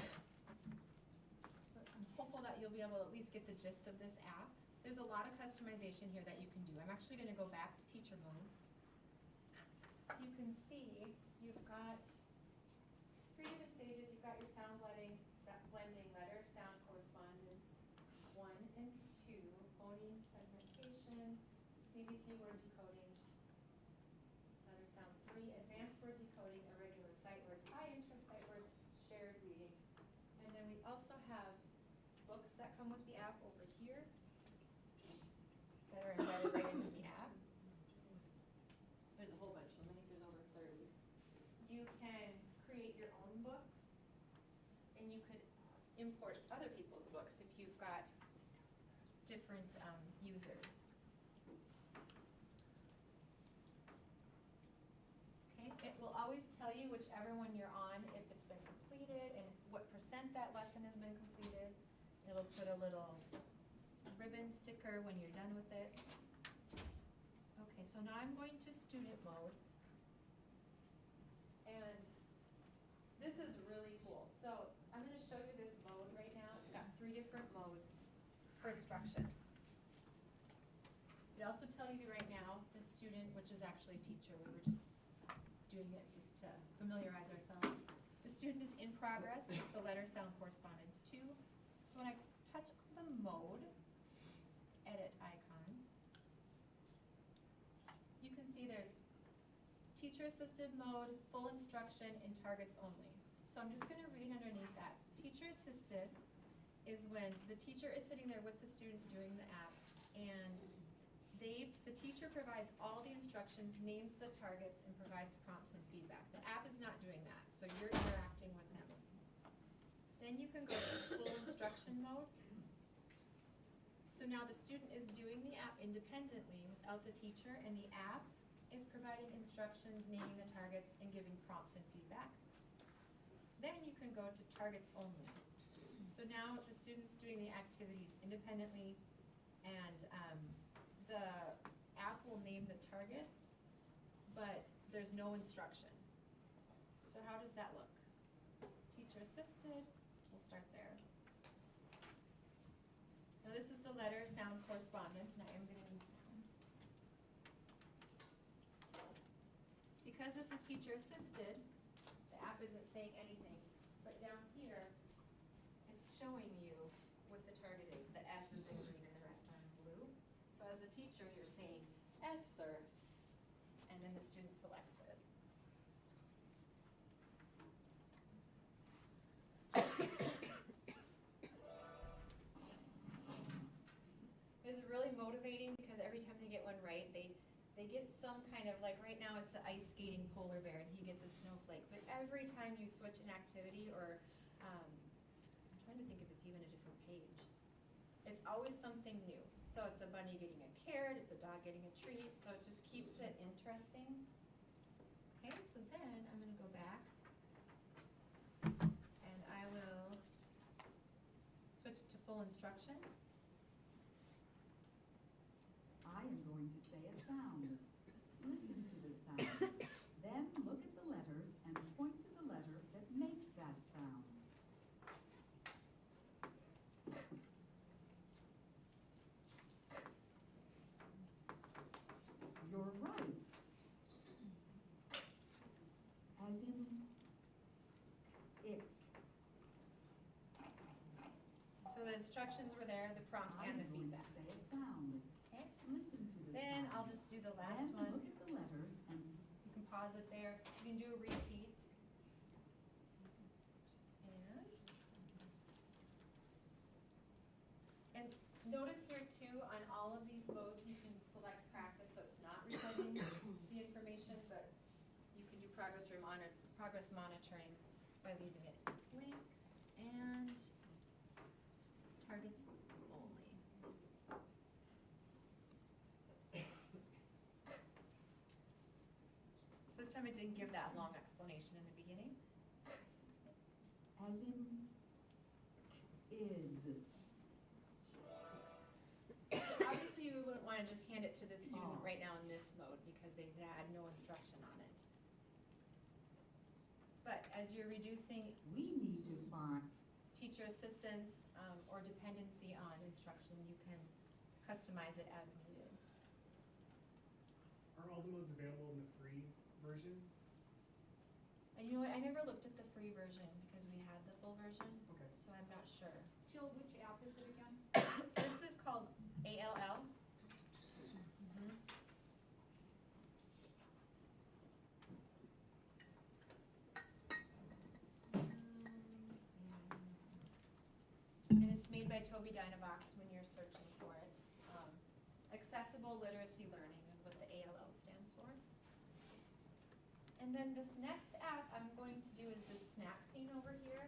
I'm hopeful that you'll be able to at least get the gist of this app. There's a lot of customization here that you can do. I'm actually going to go back to teacher mode. So you can see you've got 3 different stages. You've got your sound blending, letter, sound correspondence 1 and 2, phoneme segmentation, CBC word decoding, letter sound 3, advanced word decoding, irregular sight words, high interest sight words, shared reading. And then we also have books that come with the app over here that are embedded right into the app. There's a whole bunch of them. I think there's over 30. You can create your own books, and you could import other people's books if you've got different users. Okay, it will always tell you whichever one you're on, if it's been completed, and what percent that lesson has been completed. It'll put a little ribbon sticker when you're done with it. Okay, so now I'm going to student mode. And this is really cool. So I'm going to show you this mode right now. It's got 3 different modes for instruction. It also tells you right now, the student, which is actually a teacher, we were just doing it just to familiarize ourselves. The student is in progress with the letter sound correspondence 2. So when I touch the mode edit icon, you can see there's teacher assisted mode, full instruction, and targets only. So I'm just going to read underneath that. Teacher assisted is when the teacher is sitting there with the student doing the app, and the teacher provides all the instructions, names the targets, and provides prompts and feedback. The app is not doing that, so you're interacting with them. Then you can go to full instruction mode. So now the student is doing the app independently without the teacher, and the app is providing instructions, naming the targets, and giving prompts and feedback. Then you can go to targets only. So now the student's doing the activities independently, and the app will name the targets, but there's no instruction. So how does that look? Teacher assisted, we'll start there. Now this is the letter sound correspondence, and I am gonna need sound. Because this is teacher assisted, the app isn't saying anything, but down here, it's showing you what the target is. The S is in green and the rest are in blue. So as the teacher, you're saying S or S, and then the student selects it. This is really motivating because every time they get one right, they get some kind of, like right now it's an ice skating polar bear and he gets a snowflake. But every time you switch an activity or, I'm trying to think if it's even a different page. It's always something new. So it's a bunny getting a carrot, it's a dog getting a treat, so it just keeps it interesting. Okay, so then I'm gonna go back and I will switch to full instruction. I am going to say a sound. Listen to the sound. Then look at the letters and point to the letter that makes that sound. You're right. As in ick. So the instructions were there, the prompt I and am the going to feedback. say a sound. Okay, Listen to the then sound. I'll just do the last Then one. look at the letters and You can pause it there. You can do a repeat. And notice here too, on all of these modes, you can select practice, so it's not recording the information, but you can do progress monitoring by leaving it blank and targets only. So this time it didn't give that long explanation in the beginning. as in ids. Obviously, you wouldn't want to just hand it to the student Oh. right now in this mode because they've had no instruction on it. But as you're reducing We need to find, teacher assistance or dependency on instruction, you can customize it as needed. Are all the modes available in the free version? And you know what, I never looked at the free version because we had the full version, Okay. so I'm not sure. Jill, which app is it again? This is called ALL. And it's made by Toby Dynavox when you're searching for it. Accessible Literacy Learning is what the ALL stands for. And then this next app I'm going to do is this snap scene over here.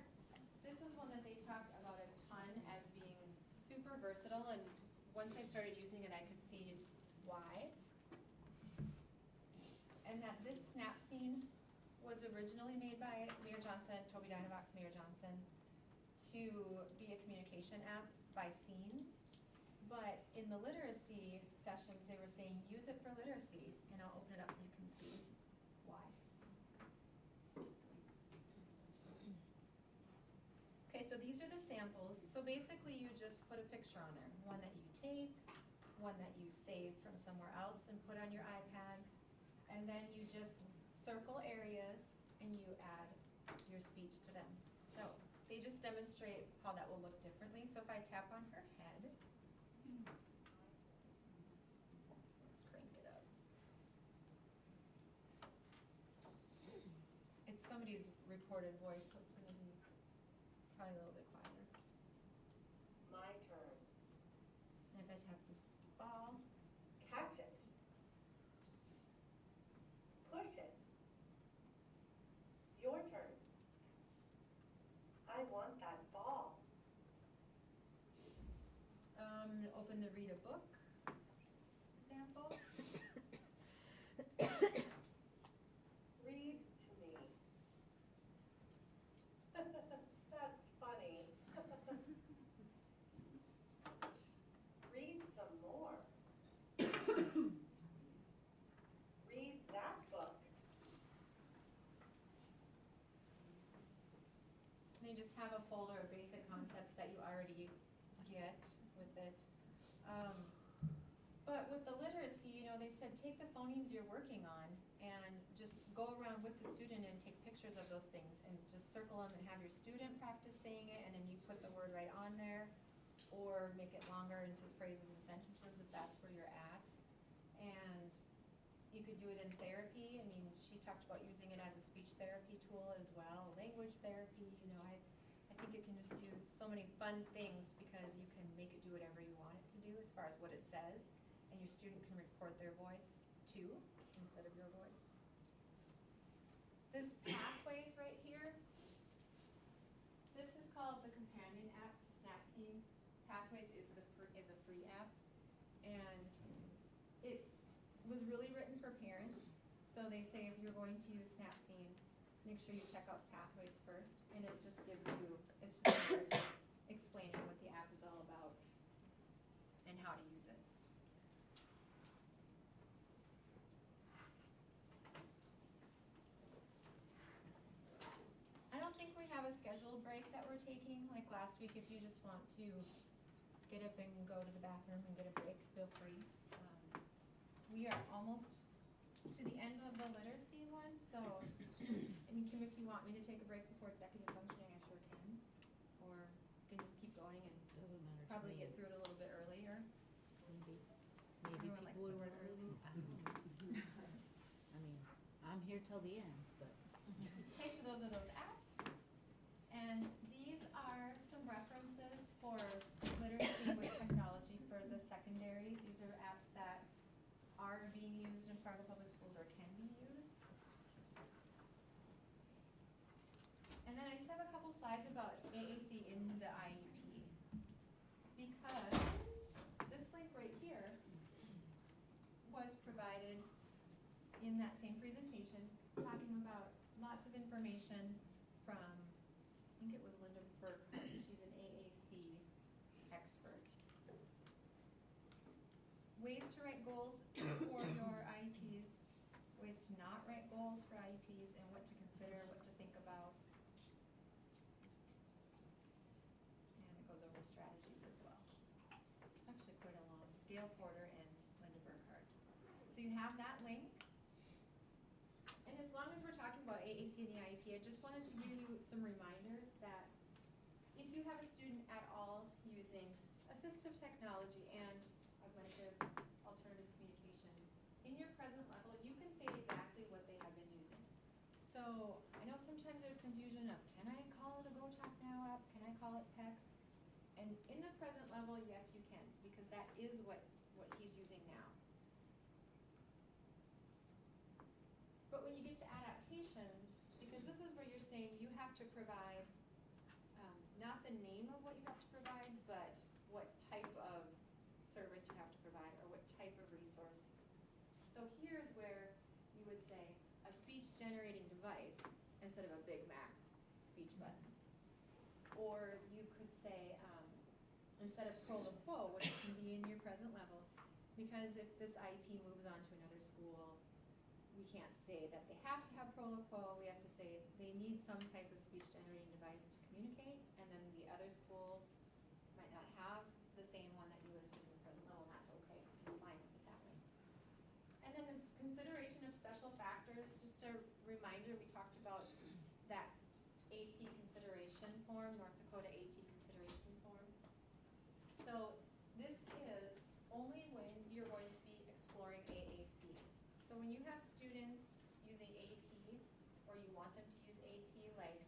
This is one that they talked about a ton as being super versatile, and once I started using it, I could see why. And that this snap scene was originally made by Mayor Johnson, Toby Dynavox, Mayor Johnson, to be a communication app by scenes. But in the literacy sessions, they were saying, use it for literacy, and I'll open it up and you can see why. Okay, so these are the samples. So basically you just put a picture on there, one that you take, one that you save from somewhere else and put on your iPad, and then you just circle areas and you add your speech to them. So they just demonstrate how that will look differently. So if I tap on her head, let's crank it up. It's somebody's recorded voice, so it's gonna be probably a little bit quieter. My turn. And if I tap the ball, Catch it. Push it. Your turn. I want that ball. open the read a book example. have a folder of basic concepts that you already get with it. But with the literacy, you know, they said take the phonemes you're working on and just go around with the student and take pictures of those things and just circle them and have your student practice saying it, and then you put the word right on there, or make it longer into phrases and sentences if that's where you're at. And you could do it in therapy. I mean, she talked about using it as a speech therapy tool as well, language therapy, you know, I think it can just do so many fun things because you can make it do whatever you want it to do as far as what it says, and your student can record their voice too, instead of your voice. This Pathways right here, this is called the companion app to Snapseed. Pathways is a free app, and was really written for parents. So they say if you're going to use Snapseed, make sure you check out Pathways first, and it just gives you, it's just a narrative explaining what the app is all about and how to use it. I don't think we have a scheduled break that we're taking, like last week. If you just want to get up and go to the bathroom and get a break, feel free. We are almost to the end of the literacy one, so, I mean, Kim, if you want me to take a break before executive functioning, I sure can. Or we can just keep going and Doesn't matter to probably me. get through it a little bit earlier. Maybe Everyone likes people the would word early. I don't know. I mean, I'm here till the end, but. Okay, so those are those apps. And these are some references for literacy with technology for the secondary. These are apps that are being used in Fargo Public Schools or can be used. And then I just have a couple slides about AAC in the IEP. Because this link right here was provided in that same presentation, talking about lots of information from, I think it was Linda Burkhardt, she's an AAC expert. Ways to write goals for your IEPs, ways to not write goals for IEPs, and what to consider, what to think about. And it goes over strategies as well. It's actually quite a long, Gail Porter and Linda Burkhardt. So you have that link. And as long as we're talking about AAC and the IEP, I just wanted to give you some reminders that if you have a student at all using assistive technology and augmentative alternative communication in your present level, you can say exactly what they have been using. So I know sometimes there's confusion of, can I call it a Go Talk Now app? Can I call it PEX? And in the present level, yes, you can, because that is what he's using now. But when you get to adaptations, because this is where you're saying you have to provide, not the name of what you have to provide, but what type of service you have to provide or what type of resource. So here's where you would say a speech generating device instead of a Big Mac speech button. Or you could say, instead of Prolo-Quo, which can be in your present level, because if this IEP moves on to another school, we can't say that they have to have Prolo-Quo. We have to say they need some type of speech generating device to communicate, and then the other school might not have the same one that you listed in the present level, and that's okay. I'm fine with it that way. And then the consideration of special factors, just a reminder, we talked about that AT consideration form, North Dakota AT consideration form. So this is only when you're going to be exploring AAC. So when you have students using AT, or you want them to use AT, like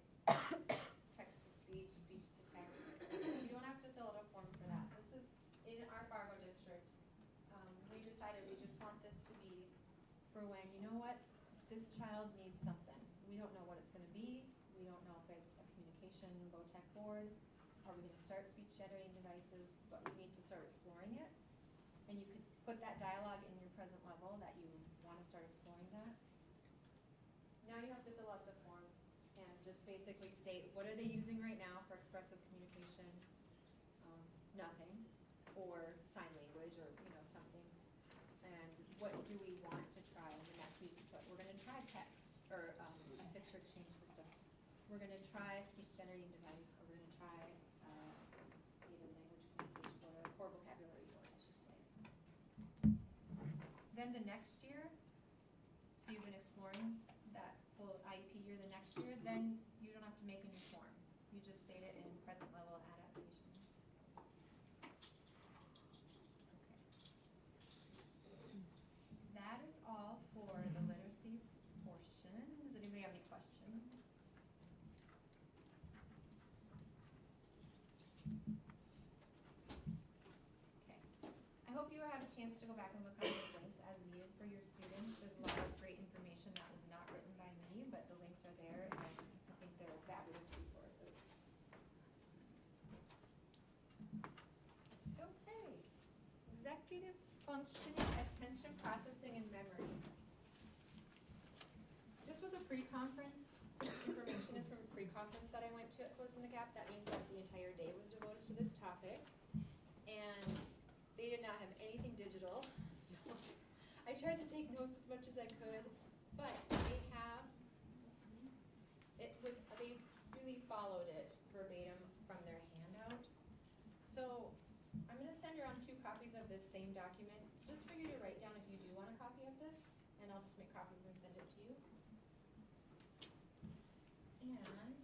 text to speech, speech to text, you don't have to fill out a form for that. This is in our Fargo district. We decided we just want this to be for when, you know what, this child needs something. We don't know what it's going to be. We don't know if it's a communication VOTEC board. Are we going to start speech generating devices? But we need to start exploring it. And you could put that dialogue in your present level that you want to start exploring that. Now you have to fill out the form and just basically state what are they using right now for expressive communication, nothing, or sign language, or something. And what do we want to try in the next week? But we're going to try PEX, or picture exchange system. We're going to try speech generating device, or then the next year, so you've been exploring that whole IEP year the next year, then you don't have to make a new form. You just state it in present level adaptation. Okay. That is all for the literacy portion. Does anybody have any questions? Okay. I hope you have a chance to go back and look at those links as needed for your students. There's a lot of great information that was not written by me, but the links are there, and I think they're fabulous resources. Okay. Executive functioning, attention processing, and memory. This was a pre-conference. Information is from a pre-conference that I went to at Closing the Gap. That means that the entire day was devoted to this topic. And they did not have anything digital, so I tried to take notes as much as I could, but they have, they really followed it verbatim from their handout. So I'm gonna send around 2 copies of this same document, just for you to write down if you do want a copy of this, and I'll just make copies and send it to you. And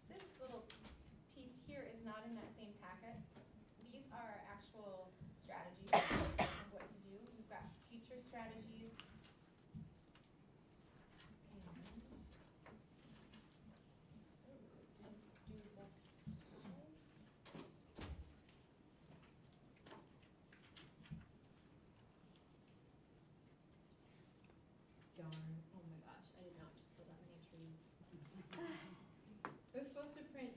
this little piece here is not in that same packet. These are actual strategies of what to do. We've got teacher strategies. And darn, oh my gosh, I did not just kill that many trees. It was supposed to print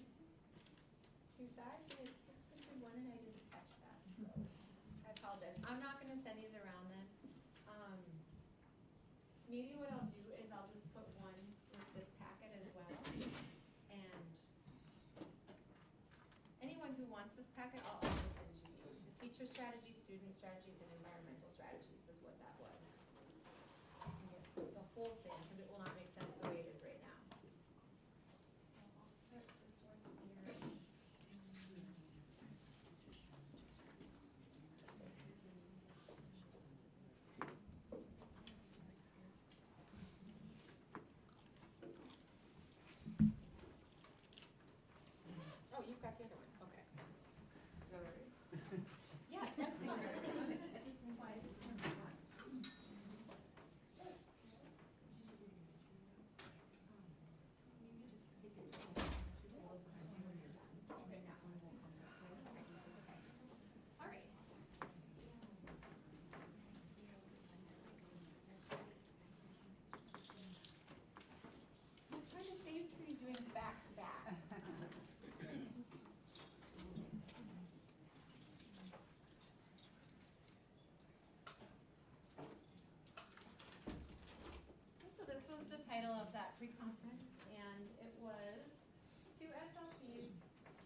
2 sides, and it just printed 1, and I didn't catch that, so I apologize. I'm not gonna send these around then. Maybe what I'll do is I'll just put one with this packet as well, and anyone who wants this packet, I'll also send you these. The teacher strategies, student strategies, and environmental strategies is what that was. So you can get the whole thing, because it will not make sense the way it is right now. So I'll start this one here. Oh, you've got the other one, okay. Yeah, that's fine. This is why this one's not. Maybe just take it to the okay, that one. Okay. All right. I was trying to save trees doing back to back. So this was the title of that pre-conference, and it was 2 SLPs.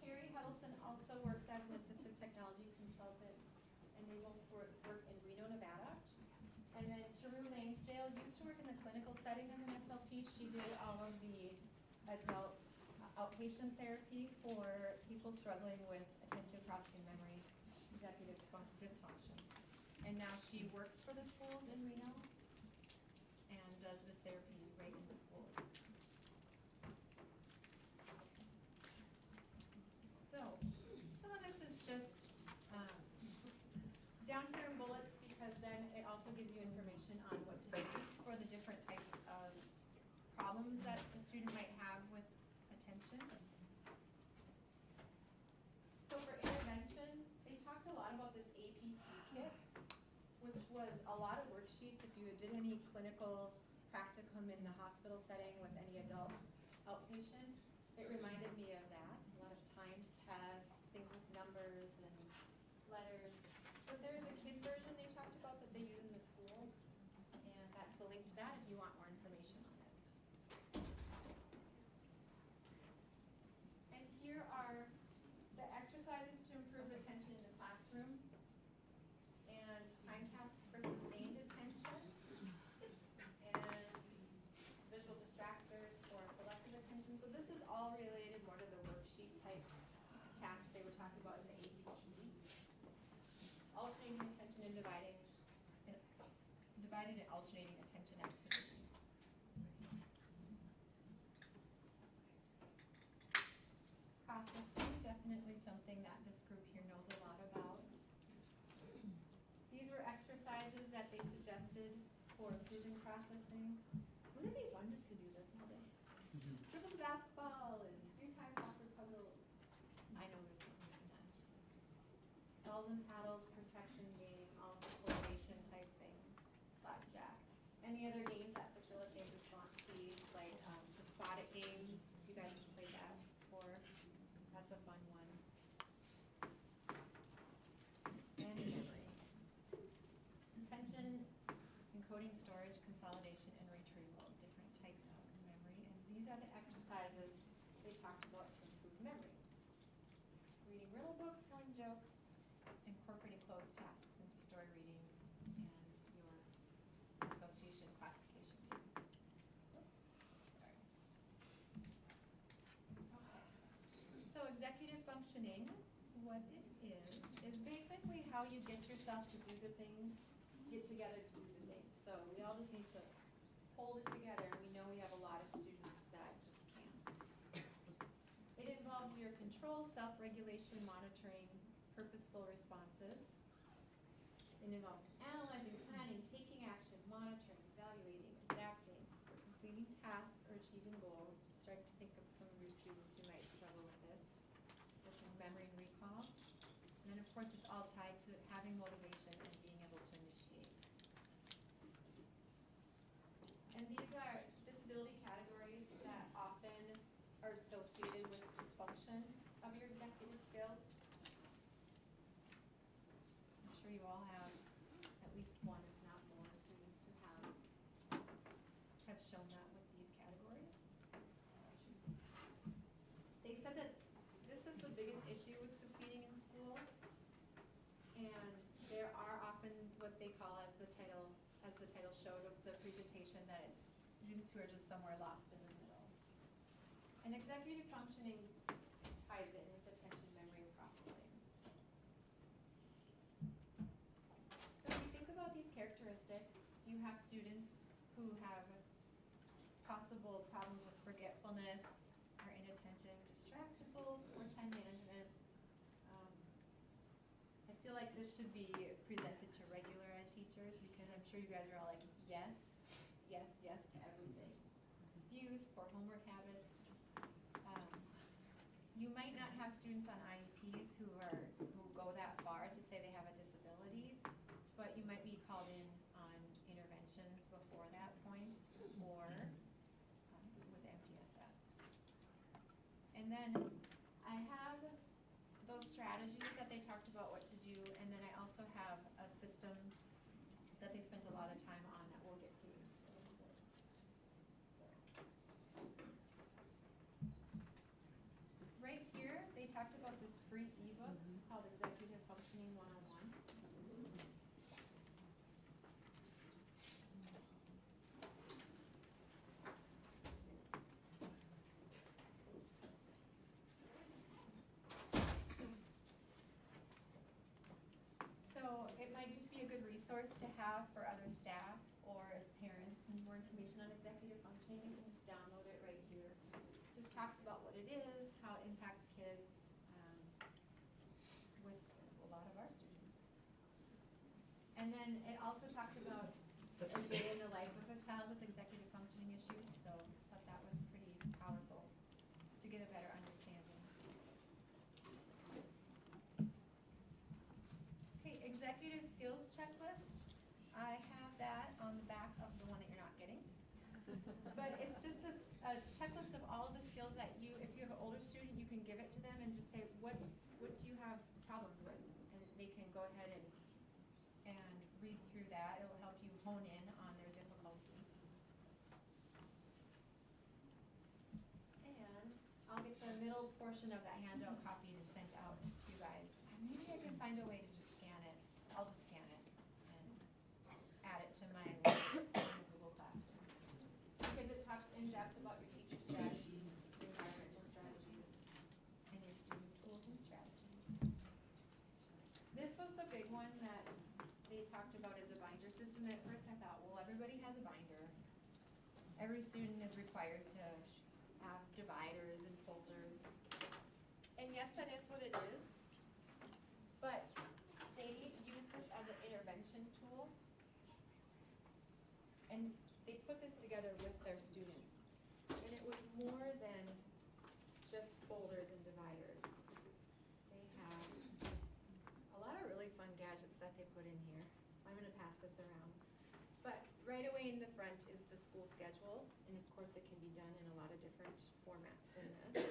Carrie Huddleston also works as an assistive technology consultant, and they both work in Reno, Nevada. And then Taru Langsdale used to work in the clinical setting as an SLP. She did all of the adult outpatient therapy for people struggling with attention processing, memory, executive dysfunctions. And now she works for the schools in Reno and does this therapy right in the school. So, some of this is just down here in bullets, because then it also gives you information on what to do for the different types of problems that a student might have with attention. So for intervention, they talked a lot about this APT kit, which was a lot of worksheets. If you did any clinical practicum in the hospital setting with any adult outpatient, it reminded me of that. A lot of timed tests, things with numbers and letters. But there is a kid version they talked about that they use in the school, and that's the link to that if you want more information on it. And here are the exercises to improve attention in the classroom, and time tasks for sustained attention, and visual distractors for selective attention. So this is all related more to the worksheet type tasks they were talking about in the APT. Alternating attention and dividing divided and alternating attention activity. Processing, definitely something that this group here knows a lot about. These were exercises that they suggested for improving processing. Wouldn't it be fun just to do this all day? Dribble the basketball and do time crossword puzzles. I know there's something in that. Dolls and paddles, protection game, all the coordination type things, slapjack. Any other games that facilitate response speed, like the spot it game, you guys have played that before. That's a fun one. And memory. Intention, encoding, storage, consolidation, and retrieval of different types of memory. And these are the exercises they talked about to improve memory. Reading riddle books, telling jokes, incorporating closed tasks into story reading, and your association classification games. Oops, sorry. Okay. So executive functioning, what it is basically how you get yourself to do the things, get together to do the things. So we all just need to hold it together, and we know we have a lot of students that just can't. It involves your control, self-regulation, monitoring, purposeful responses. It involves analyzing, planning, taking action, monitoring, evaluating, adapting, for completing tasks or achieving goals. Start to think of some of your students who might struggle with this, with memory and recall. And then of course it's all tied to having motivation and being able to initiate. And these are disability categories that often are associated with dysfunction of your executive skills. I'm sure you all have at least one, if not more, students who have shown that with these categories. They said that this is the biggest issue with succeeding in school, and there are often what they call, as the title showed of the presentation, that it's students who are just somewhere lost in the middle. And executive functioning ties in with attention, memory, and processing. So if you think about these characteristics, do you have students who have possible problems with forgetfulness, or inattentive, distractible, or time management? I feel like this should be presented to regular ed teachers, because I'm sure you guys are all like, yes, yes, yes to everything. Confused, poor homework habits. You might not have students on IEPs who go that far to say they have a disability, but you might be called in on interventions before that point, or with MTSS. And then I have those strategies that they talked about what to do, and then I also have a system that they spent a lot of time on that we'll get to in just a little bit. Right here, they talked about this free ebook called Executive Functioning 101. So it might just be a good resource to have for other staff, or if parents need more information on executive functioning, you can just download it right here. Just talks about what it is, how it impacts kids, with a lot of our students. And then it also talks about a day in the life of a child with executive functioning issues, so I thought that was pretty powerful to get a better understanding. Okay, executive skills checklist. I have that on the back of the one that you're not getting. But it's just a checklist of all of the skills that if you have an older student, you can give it to them and just say, what do you have problems with? And they can go ahead and read through that. It'll help you hone in on their difficulties. And I'll get the middle portion of that handout copied and sent out to you guys. Maybe I can find a way to just scan it. I'll just scan it and add it to my Google Classroom. Because it talks in depth about your teacher strategies, your environmental strategies, and your student tools and strategies. This was the big one that they talked about is a binder system, and at first I thought, well, everybody has a binder. Every student is required to have dividers and folders. And yes, that is what it is, but they use this as an intervention tool. And they put this together with their students. And it was more than just folders and dividers. They have a lot of really fun gadgets that they put in here. So I'm gonna pass this around. But right away in the front is the school schedule, and of course it can be done in a lot of different formats than this.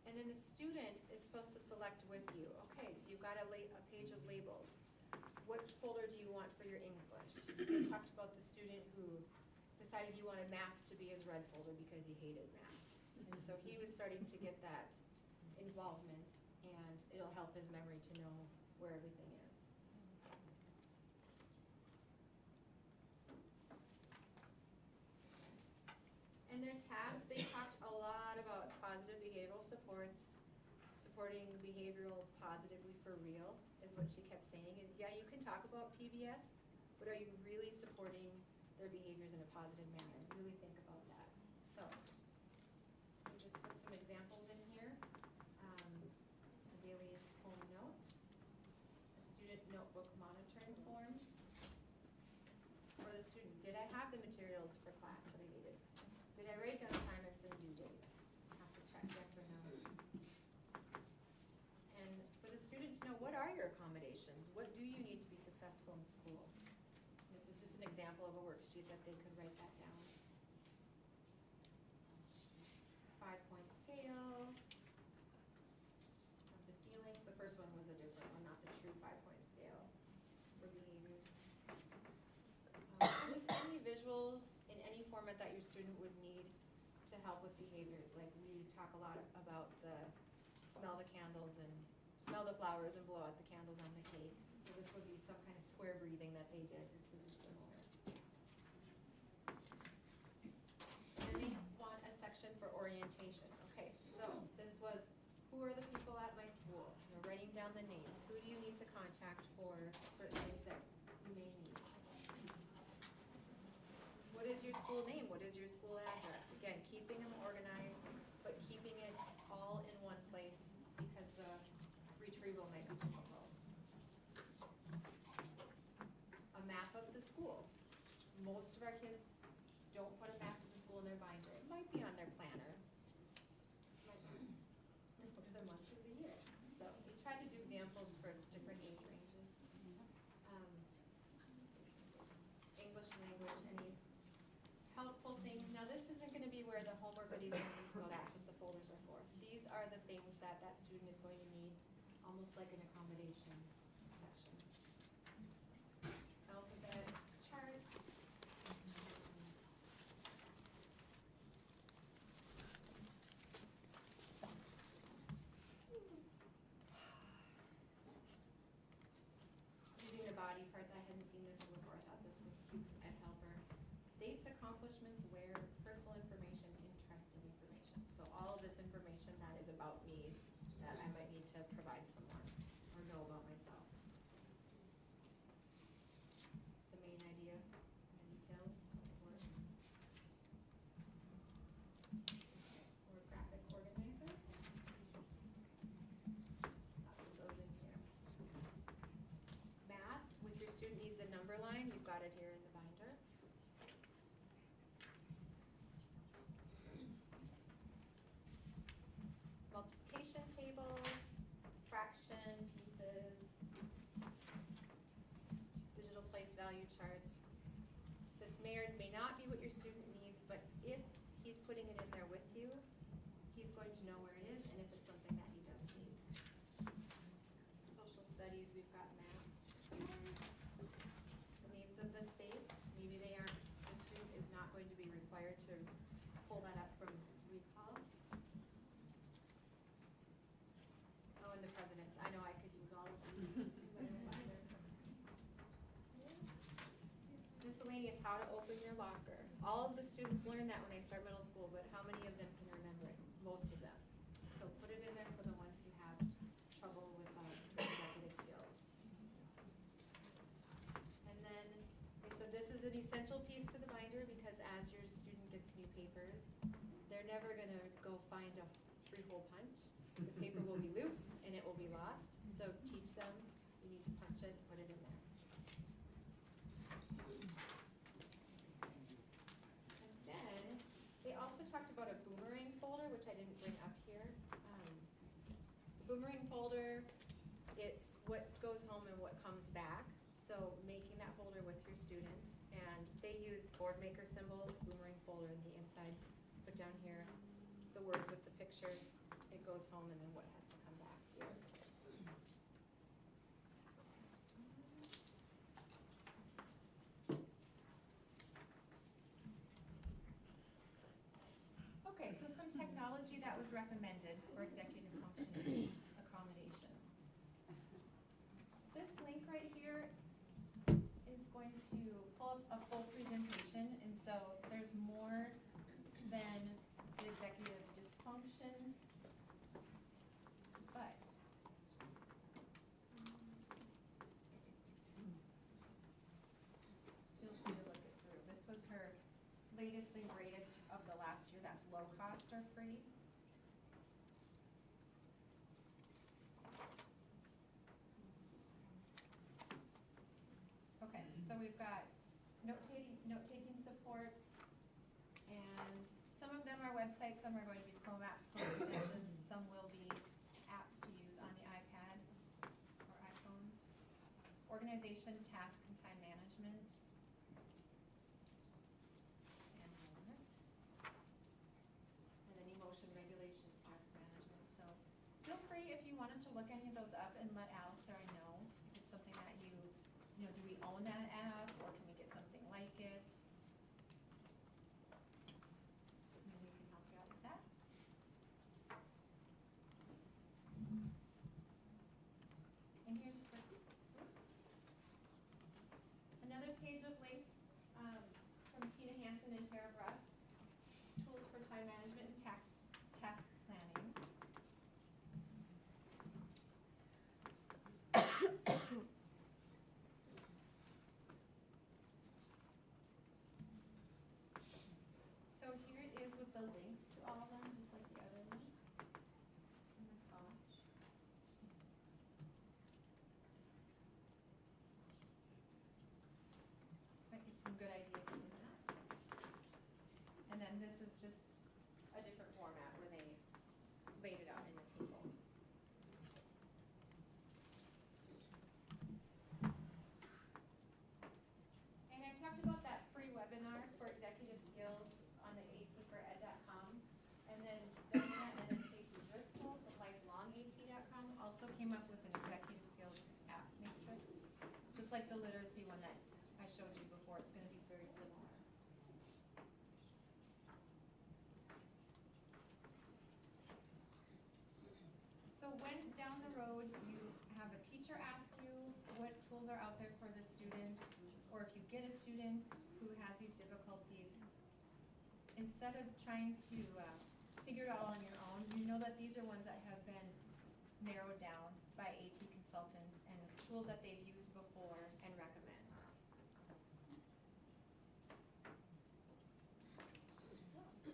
And then the student is supposed to select with you. Okay, so you've got a page of labels. What folder do you want for your English? They talked about the student who decided he wanted math to be his red folder because he hated math. And so he was starting to get that involvement, and it'll help his memory to know where everything is. And their tabs, they talked a lot about positive behavioral supports, supporting behavioral positively for real, is what she kept saying, is yeah, you can talk about PBS, but are you really supporting their behaviors in a positive manner? Really think about that. So, we just put some examples in here. A daily home note, a student notebook monitoring form, for the student, did I have the materials for class that I needed? Did I write down assignments and due dates? Have to check yes or no. And for the student to know, what are your accommodations? What do you need to be successful in school? This is just an example of a worksheet that they could write that down. 5-point scale of the feelings. The first one was a different one, not the true 5-point scale for behaviors. Just any visuals in any format that your student would need to help with behaviors. Like we talk a lot about the smell the candles and smell the flowers and blow out the candles on the cake. So this would be some kind of square breathing that they did, which would be similar. And then they want a section for orientation. Okay, so this was, who are the people at my school? You're writing down the names. Who do you need to contact for certain things that you may need? What is your school name? What is your school address? Again, keeping them organized, but keeping it all in one place because the retrieval might be difficult. A map of the school. Most of our kids don't put a map of the school in their binder. It might be on their planner. Might not. Look at the months of the year. So we try to do examples for different age ranges. English language, any helpful things. Now this isn't going to be where the homework or the assignments go. That's what the folders are for. These are the things that that student is going to need, almost like an accommodation section. Alphabet charts. Using the body parts, I hadn't seen this one before. I thought this was cute and helper. Dates, accomplishments, where, personal information, interesting information. So all of this information that is about me that I might need to provide someone or know about myself. The main idea, the details, of course. Or graphic organizers. Lots of those in here. Math, with your student needs a number line, you've got it here in the binder. Multiplication tables, fraction pieces, digital place value charts. This may or may not be what your student needs, but if he's putting it in there with you, he's going to know where it is and if it's something that he does need. Social studies, we've got maps. The names of the states, maybe they aren't, the student is not going to be required to pull that up from recall. Oh, and the presidents, I know I could use all of them. Miscellaneous, how to open your locker. All of the students learn that when they start middle school, but how many of them can remember it? Most of them. So put it in there for the ones who have trouble with executive skills. papers, they're never gonna go find a 3-hole punch. The paper will be loose and it will be lost, so teach them, you need to punch it, put it in there. And then, they also talked about a boomerang folder, which I didn't bring up here. The boomerang folder, it's what goes home and what comes back. So making that folder with your student, and they use board maker symbols, boomerang folder in the inside. Put down here the words with the pictures. It goes home and then what has to come back here. Okay, so some technology that was recommended for executive functioning accommodations. This link right here is going to pull up a full presentation, and so there's more than the executive dysfunction, but feel free to look it through. This was her latest and greatest of the last year. That's low cost or free. Okay, so we've got note-taking support, and some of them are websites, some are going to be Chrome apps, Chrome extensions, and some will be apps to use on the iPad or iPhones. Organization, task, and time management. And then emotion regulation, stress management. So feel free if you wanted to look any of those up and let Alice or I know if it's something that you know, do we own that app or can we get something like it? Maybe we can help you out with that. And here's just another page of links from Tina Hansen and Tara Bruss. Tools for time management and task planning. So here it is with the links to all of them, just like the other links. And the cost. Might get some good ideas from that. And then this is just a different format where they laid it out in a table. And I talked about that free webinar for executive skills on the atfored.com. And then Diana and Stacey Driscoll from lifelongat.com also came up with an executive skills app matrix. Just like the literacy one that I showed you before, it's going to be very similar. So when down the road you have a teacher ask you what tools are out there for the student, or if you get a student who has these difficulties, instead of trying to figure it all on your own, you know that these are ones that have been narrowed down by AT consultants and tools that they've used before and recommend.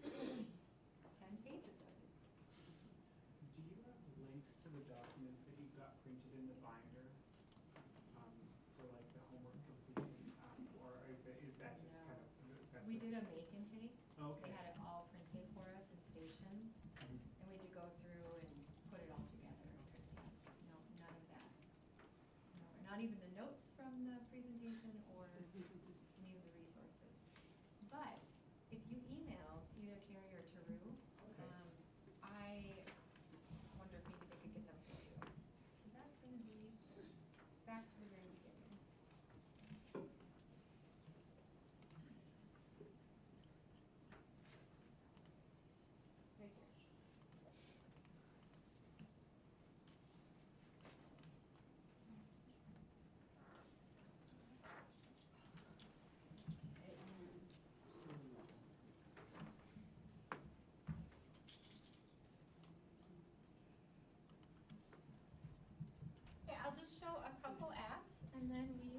10 pages of it. Do you have links to the documents that you got printed in the binder? So like the homework completion, or is that just kind of, that's We what- did a make and take. Okay. They had it all printed for us in stations, Mhm. and we had to go through and put it all together. Okay. No, none of that. No, not even the notes from the presentation or any of the resources. But if you emailed either Carrie or Taru, Okay. I wonder if maybe they could get them for you. So that's gonna be back to the very beginning. Right here. Okay, I'll just show a couple apps and then we